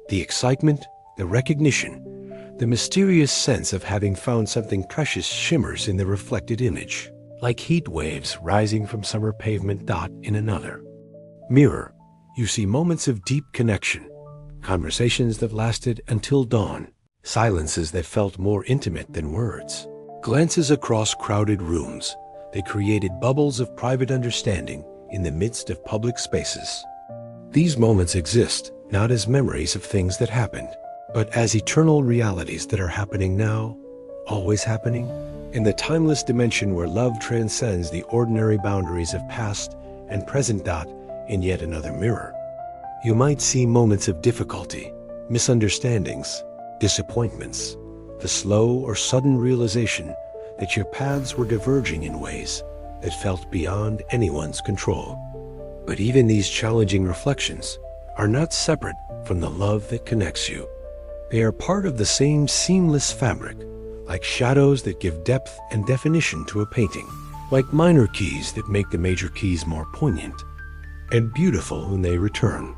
The excitement, the recognition, the mysterious sense of having found something precious shimmers in the reflected image, like heat waves rising from summer pavement dot in another. Mirror, you see moments of deep connection, conversations that lasted until dawn, silences that felt more intimate than words. Glances across crowded rooms, they created bubbles of private understanding in the midst of public spaces. These moments exist not as memories of things that happened, but as eternal realities that are happening now, always happening, in the timeless dimension where love transcends the ordinary boundaries of past and present dot in yet another mirror. You might see moments of difficulty, misunderstandings, disappointments, the slow or sudden realization that your paths were diverging in ways that felt beyond anyone's control. But even these challenging reflections are not separate from the love that connects you. They are part of the same seamless fabric, like shadows that give depth and definition to a painting, like minor keys that make the major keys more poignant and beautiful when they return.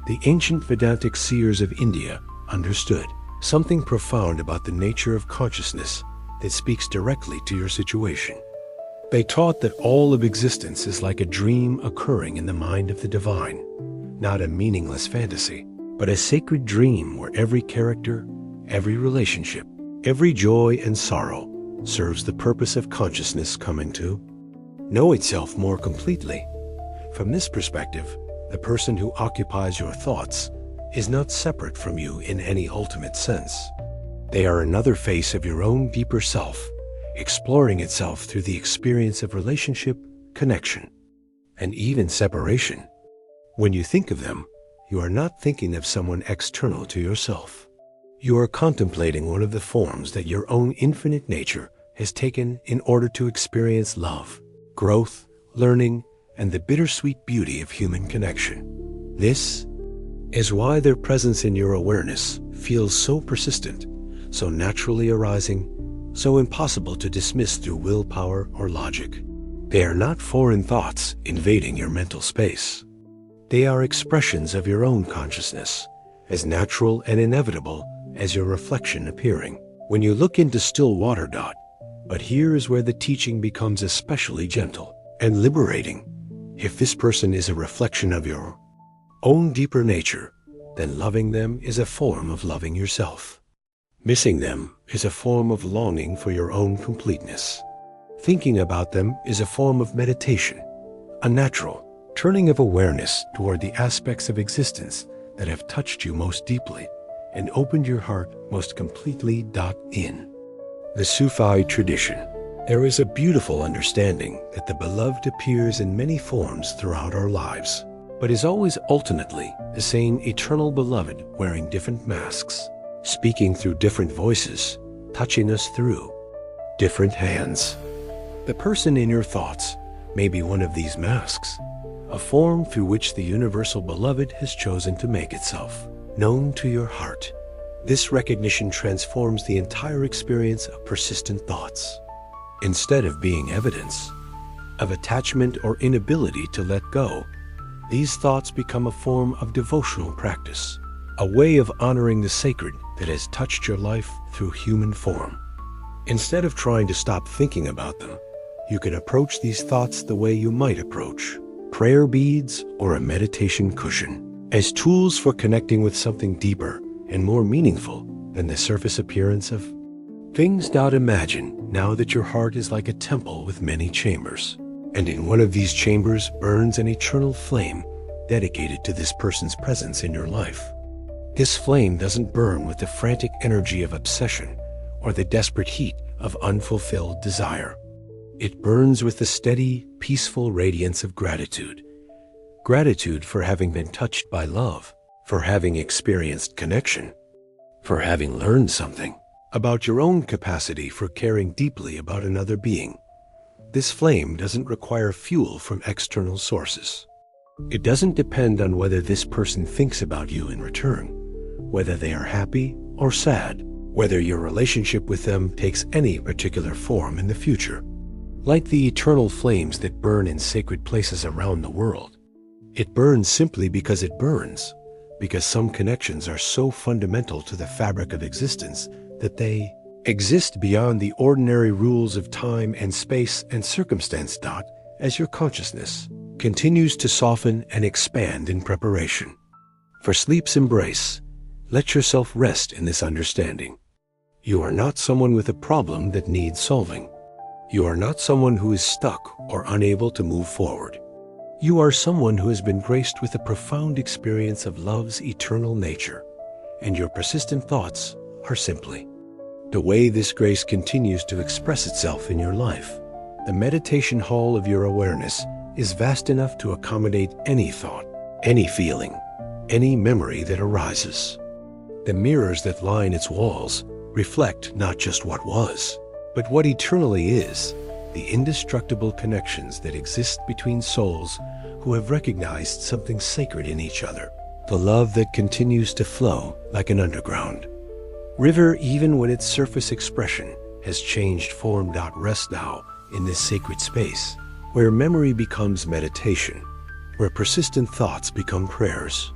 The ancient Vedantic seers of India understood something profound about the nature of consciousness that speaks directly to your situation. They taught that all of existence is like a dream occurring in the mind of the divine, not a meaningless fantasy, but a sacred dream where every character, every relationship, every joy and sorrow serves the purpose of consciousness coming to know itself more completely. From this perspective, the person who occupies your thoughts is not separate from you in any ultimate sense. They are another face of your own deeper self, exploring itself through the experience of relationship, connection, and even separation. When you think of them, you are not thinking of someone external to yourself. You are contemplating one of the forms that your own infinite nature has taken in order to experience love, growth, learning, and the bittersweet beauty of human connection. This is why their presence in your awareness feels so persistent, so naturally arising, so impossible to dismiss through willpower or logic. They are not foreign thoughts invading your mental space. They are expressions of your own consciousness, as natural and inevitable as your reflection appearing. When you look into still water dot, but here is where the teaching becomes especially gentle and liberating. If this person is a reflection of your own deeper nature, then loving them is a form of loving yourself. Missing them is a form of longing for your own completeness. Thinking about them is a form of meditation, a natural turning of awareness toward the aspects of existence that have touched you most deeply and opened your heart most completely. In the Sufi tradition, there is a beautiful understanding that the beloved appears in many forms throughout our lives, but is always ultimately the same eternal beloved wearing different masks, speaking through different voices, touching us through different hands. The person in your thoughts may be one of these masks, a form through which the universal beloved has chosen to make itself known to your heart. This recognition transforms the entire experience of persistent thoughts. Instead of being evidence of attachment or inability to let go, these thoughts become a form of devotional practice, a way of honoring the sacred that has touched your life through human form. Instead of trying to stop thinking about them, you can approach these thoughts the way you might approach prayer beads or a meditation cushion, as tools for connecting with something deeper and more meaningful than the surface appearance of things. Imagine now that your heart is like a temple with many chambers, and in one of these chambers burns an eternal flame dedicated to this person's presence in your life. This flame doesn't burn with the frantic energy of obsession or the desperate heat of unfulfilled desire. It burns with the steady, peaceful radiance of gratitude. Gratitude for having been touched by love, for having experienced connection, for having learned something about your own capacity for caring deeply about another being. This flame doesn't require fuel from external sources. It doesn't depend on whether this person thinks about you in return, whether they are happy or sad. whether your relationship with them takes any particular form in the future. Like the eternal flames that burn in sacred places around the world. It burns simply because it burns, because some connections are so fundamental to the fabric of existence that they exist beyond the ordinary rules of time and space and circumstance. As your consciousness continues to soften and expand in preparation for sleep's embrace, let yourself rest in this understanding. You are not someone with a problem that needs solving. You are not someone who is stuck or unable to move forward. You are someone who has been graced with a profound experience of love's eternal nature, and your persistent thoughts are simply the way this grace continues to express itself in your life. The meditation hall of your awareness is vast enough to accommodate any thought, any feeling, any memory that arises. The mirrors that line its walls reflect not just what was, but what eternally is, the indestructible connections that exist between souls who have recognized something sacred in each other, the love that continues to flow like an underground river even when its surface expression has changed form. Rest now in this sacred space, where memory becomes meditation, where persistent thoughts become prayers,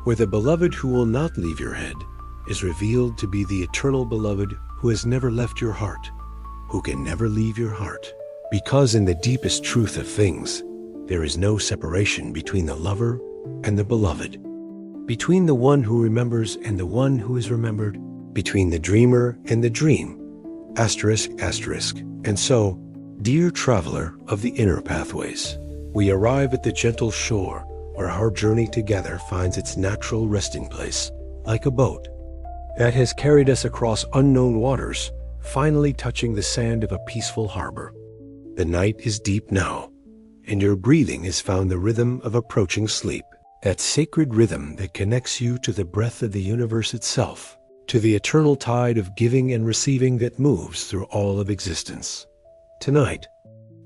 where the beloved who will not leave your head is revealed to be the eternal beloved who has never left your heart, who can never leave your heart. Because in the deepest truth of things, there is no separation between the lover and the beloved, between the one who remembers and the one who is remembered, between the dreamer and the dream. Asterisk, asterisk. And so, dear traveler of the inner pathways, we arrive at the gentle shore where our journey together finds its natural resting place, like a boat that has carried us across unknown waters, finally touching the sand of a peaceful harbor. The night is deep now, and your breathing has found the rhythm of approaching sleep, that sacred rhythm that connects you to the breath of the universe itself, to the eternal tide of giving and receiving that moves through all of existence. Tonight,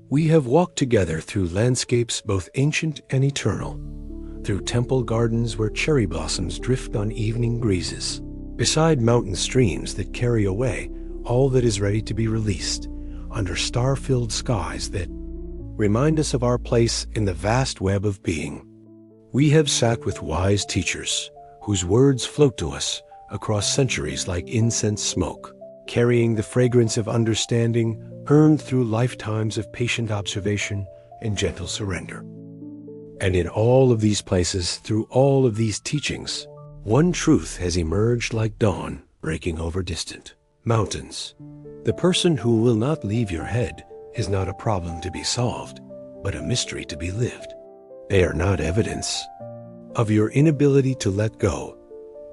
we have walked together through landscapes both ancient and eternal, through temple gardens where cherry blossoms drift on evening breezes, beside mountain streams that carry away all that is ready to be released, under star-filled skies that remind us of our place in the vast web of being. We have sat with wise teachers whose words float to us across centuries like incense smoke, carrying the fragrance of understanding earned through lifetimes of patient observation and gentle surrender. And in all of these places, through all of these teachings, one truth has emerged like dawn breaking over distant mountains. The person who will not leave your head is not a problem to be solved, but a mystery to be lived. They are not evidence of your inability to let go,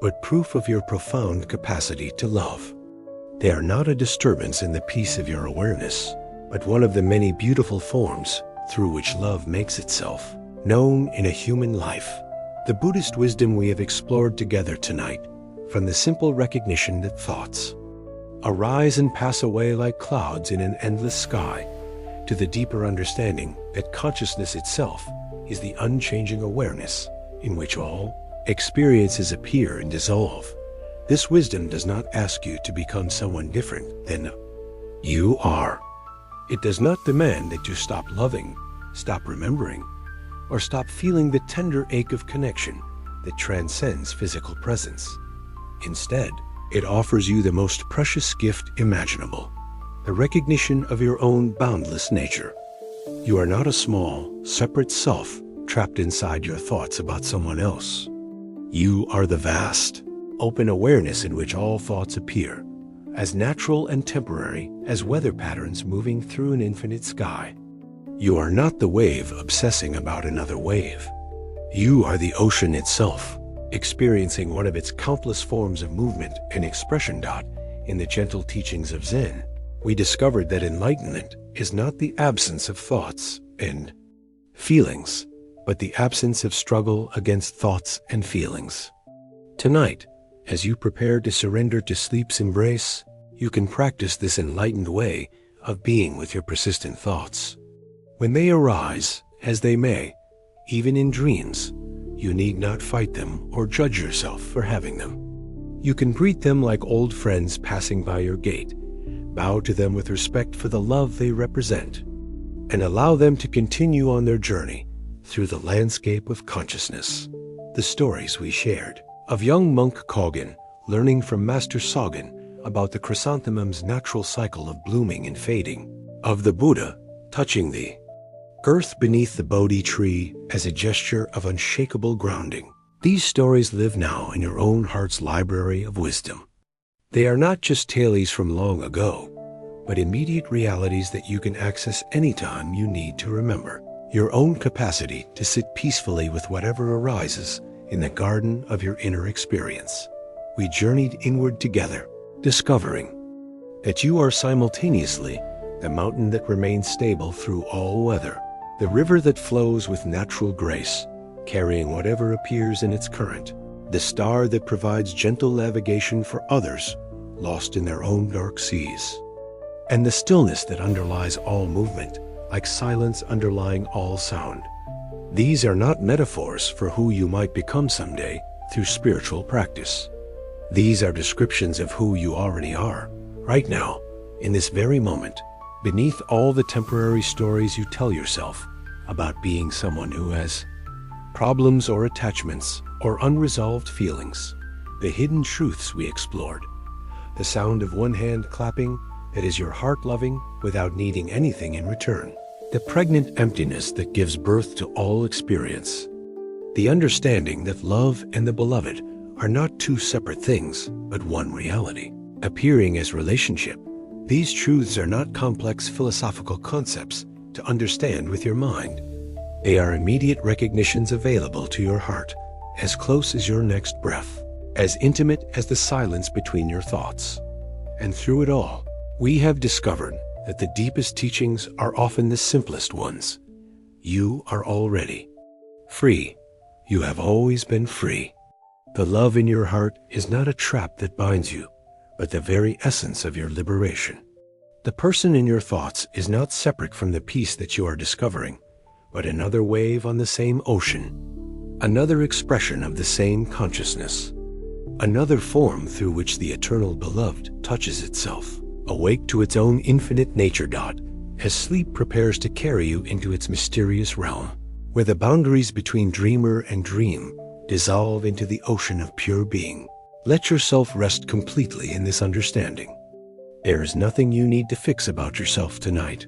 but proof of your profound capacity to love. They are not a disturbance in the peace of your awareness, but one of the many beautiful forms through which love makes itself known in a human life. The Buddhist wisdom we have explored together tonight, from the simple recognition that thoughts arise and pass away like clouds in an endless sky, to the deeper understanding that consciousness itself is the unchanging awareness in which all experiences appear and dissolve. This wisdom does not ask you to become someone different than you are. It does not demand that you stop loving, stop remembering, or stop feeling the tender ache of connection that transcends physical presence. Instead, it offers you the most precious gift imaginable, the recognition of your own boundless nature. You are not a small, separate self trapped inside your thoughts about someone else. You are the vast, open awareness in which all thoughts appear, as natural and temporary as weather patterns moving through an infinite sky. You are not the wave obsessing about another wave. You are the ocean itself, experiencing one of its countless forms of movement and expression. In the gentle teachings of Zen, we discovered that enlightenment is not the absence of thoughts and feelings, but the absence of struggle against thoughts and feelings. Tonight, as you prepare to surrender to sleep's embrace, you can practice this enlightened way of being with your persistent thoughts. When they arise, as they may, even in dreams, you need not fight them or judge yourself for having them. You can greet them like old friends passing by your gate, bow to them with respect for the love they represent, and allow them to continue on their journey through the landscape of consciousness. The stories we shared of young monk Kogen learning from Master Sogen about the chrysanthemum's natural cycle of blooming and fading, of the Buddha touching the earth beneath the Bodhi tree as a gesture of unshakable grounding. These stories live now in your own heart's library of wisdom. They are not just tales from long ago, but immediate realities that you can access anytime you need to remember your own capacity to sit peacefully with whatever arises in the garden of your inner experience. We journeyed inward together, discovering that you are simultaneously the mountain that remains stable through all weather, the river that flows with natural grace, carrying whatever appears in its current, the star that provides gentle navigation for others lost in their own dark seas, and the stillness that underlies all movement, like silence underlying all sound. These are not metaphors for who you might become someday through spiritual practice. These are descriptions of who you already are, right now, in this very moment, beneath all the temporary stories you tell yourself about being someone who has problems or attachments or unresolved feelings. The hidden truths we explored, the sound of one hand clapping that is your heart loving without needing anything in return, the pregnant emptiness that gives birth to all experience, the understanding that love and the beloved are not two separate things, but one reality, appearing as relationship. These truths are not complex philosophical concepts to understand with your mind. They are immediate recognitions available to your heart, as close as your next breath, as intimate as the silence between your thoughts. And through it all, we have discovered that the deepest teachings are often the simplest ones. You are already free. You have always been free. The love in your heart is not a trap that binds you, but the very essence of your liberation. The person in your thoughts is not separate from the peace that you are discovering, but another wave on the same ocean, another expression of the same consciousness, another form through which the eternal beloved touches itself, awake to its own infinite nature. As sleep prepares to carry you into its mysterious realm, where the boundaries between dreamer and dream dissolve into the ocean of pure being. Let yourself rest completely in this understanding. There is nothing you need to fix about yourself tonight.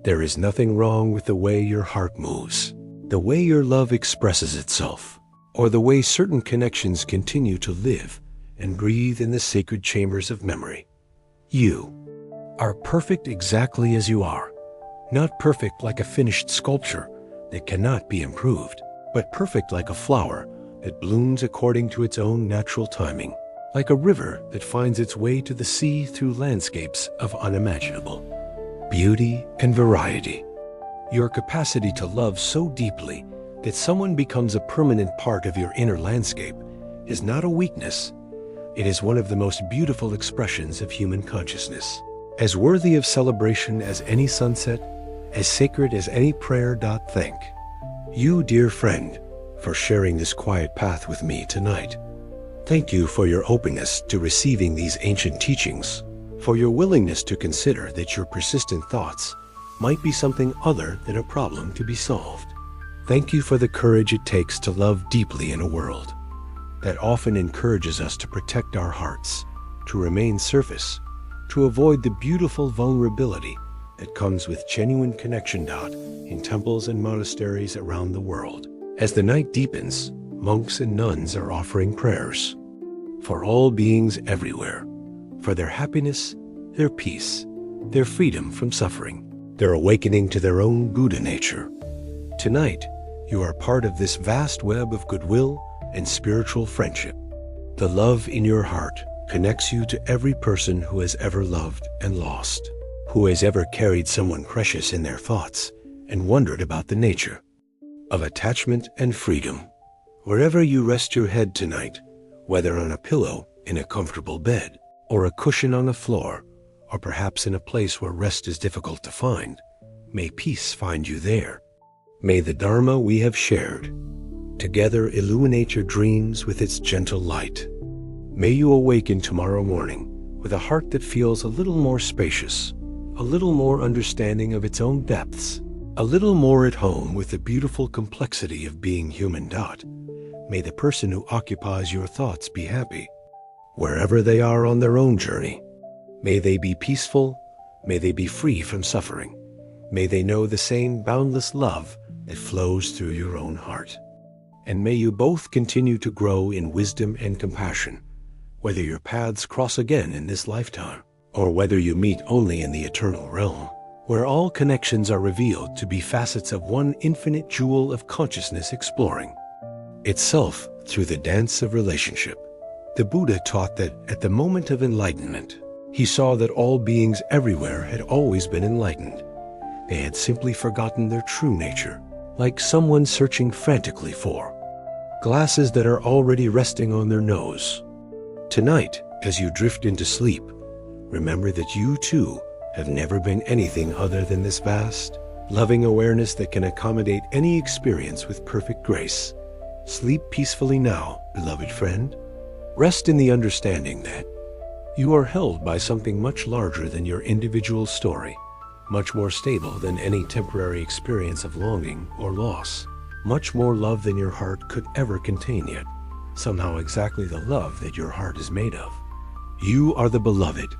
There is nothing wrong with the way your heart moves, the way your love expresses itself, or the way certain connections continue to live and breathe in the sacred chambers of memory. You are perfect exactly as you are, not perfect like a finished sculpture that cannot be improved, but perfect like a flower that blooms according to its own natural timing, like a river that finds its way to the sea through landscapes of unimaginable beauty and variety. Your capacity to love so deeply that someone becomes a permanent part of your inner landscape is not a weakness. It is one of the most beautiful expressions of human consciousness, as worthy of celebration as any sunset, as sacred as any prayer. Thank you, dear friend, for sharing this quiet path with me tonight. Thank you for your openness to receiving these ancient teachings, for your willingness to consider that your persistent thoughts might be something other than a problem to be solved. Thank you for the courage it takes to love deeply in a world that often encourages us to protect our hearts, to remain surface, to avoid the beautiful vulnerability that comes with genuine connection. In temples and monasteries around the world, as the night deepens, monks and nuns are offering prayers for all beings everywhere, for their happiness, their peace, their freedom from suffering, their awakening to their own Buddha nature. Tonight, you are part of this vast web of goodwill and spiritual friendship. The love in your heart connects you to every person who has ever loved and lost, who has ever carried someone precious in their thoughts and wondered about the nature of attachment and freedom. Wherever you rest your head tonight, whether on a pillow in a comfortable bed, or a cushion on the floor, or perhaps in a place where rest is difficult to find, may peace find you there. May the Dharma we have shared together illuminate your dreams with its gentle light. May you awaken tomorrow morning with a heart that feels a little more spacious, a little more understanding of its own depths, a little more at home with the beautiful complexity of being human. May the person who occupies your thoughts be happy, wherever they are on their own journey. May they be peaceful, may they be free from suffering, may they know the same boundless love that flows through your own heart. And may you both continue to grow in wisdom and compassion, whether your paths cross again in this lifetime, or whether you meet only in the eternal realm, where all connections are revealed to be facets of one infinite jewel of consciousness exploring itself through the dance of relationship. The Buddha taught that at the moment of enlightenment, he saw that all beings everywhere had always been enlightened. They had simply forgotten their true nature, like someone searching frantically for glasses that are already resting on their nose. Tonight, as you drift into sleep, remember that you too have never been anything other than this vast, loving awareness that can accommodate any experience with perfect grace. Sleep peacefully now, beloved friend. Rest in the understanding that you are held by something much larger than your individual story, much more stable than any temporary experience of longing or loss, much more love than your heart could ever contain yet, somehow exactly the love that your heart is made of. You are the beloved,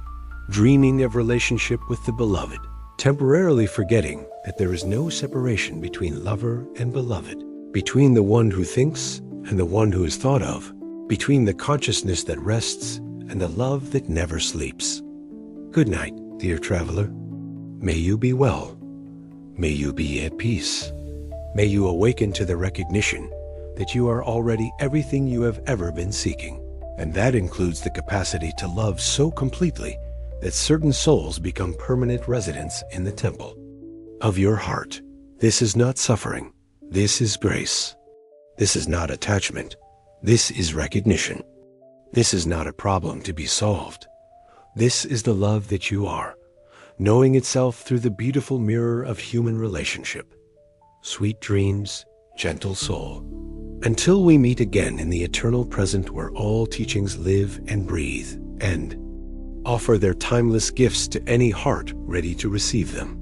dreaming of relationship with the beloved, temporarily forgetting that there is no separation between lover and beloved, between the one who thinks and the one who is thought of, between the consciousness that rests and the love that never sleeps. Good night, dear traveler. May you be well. May you be at peace. May you awaken to the recognition that you are already everything you have ever been seeking. And that includes the capacity to love so completely that certain souls become permanent residents in the temple of your heart. This is not suffering. This is grace. This is not attachment. This is recognition. This is not a problem to be solved. This is the love that you are, knowing itself through the beautiful mirror of human relationship. Sweet dreams, gentle soul. Until we meet again in the eternal present where all teachings live and breathe and offer their timeless gifts to any heart ready to receive them.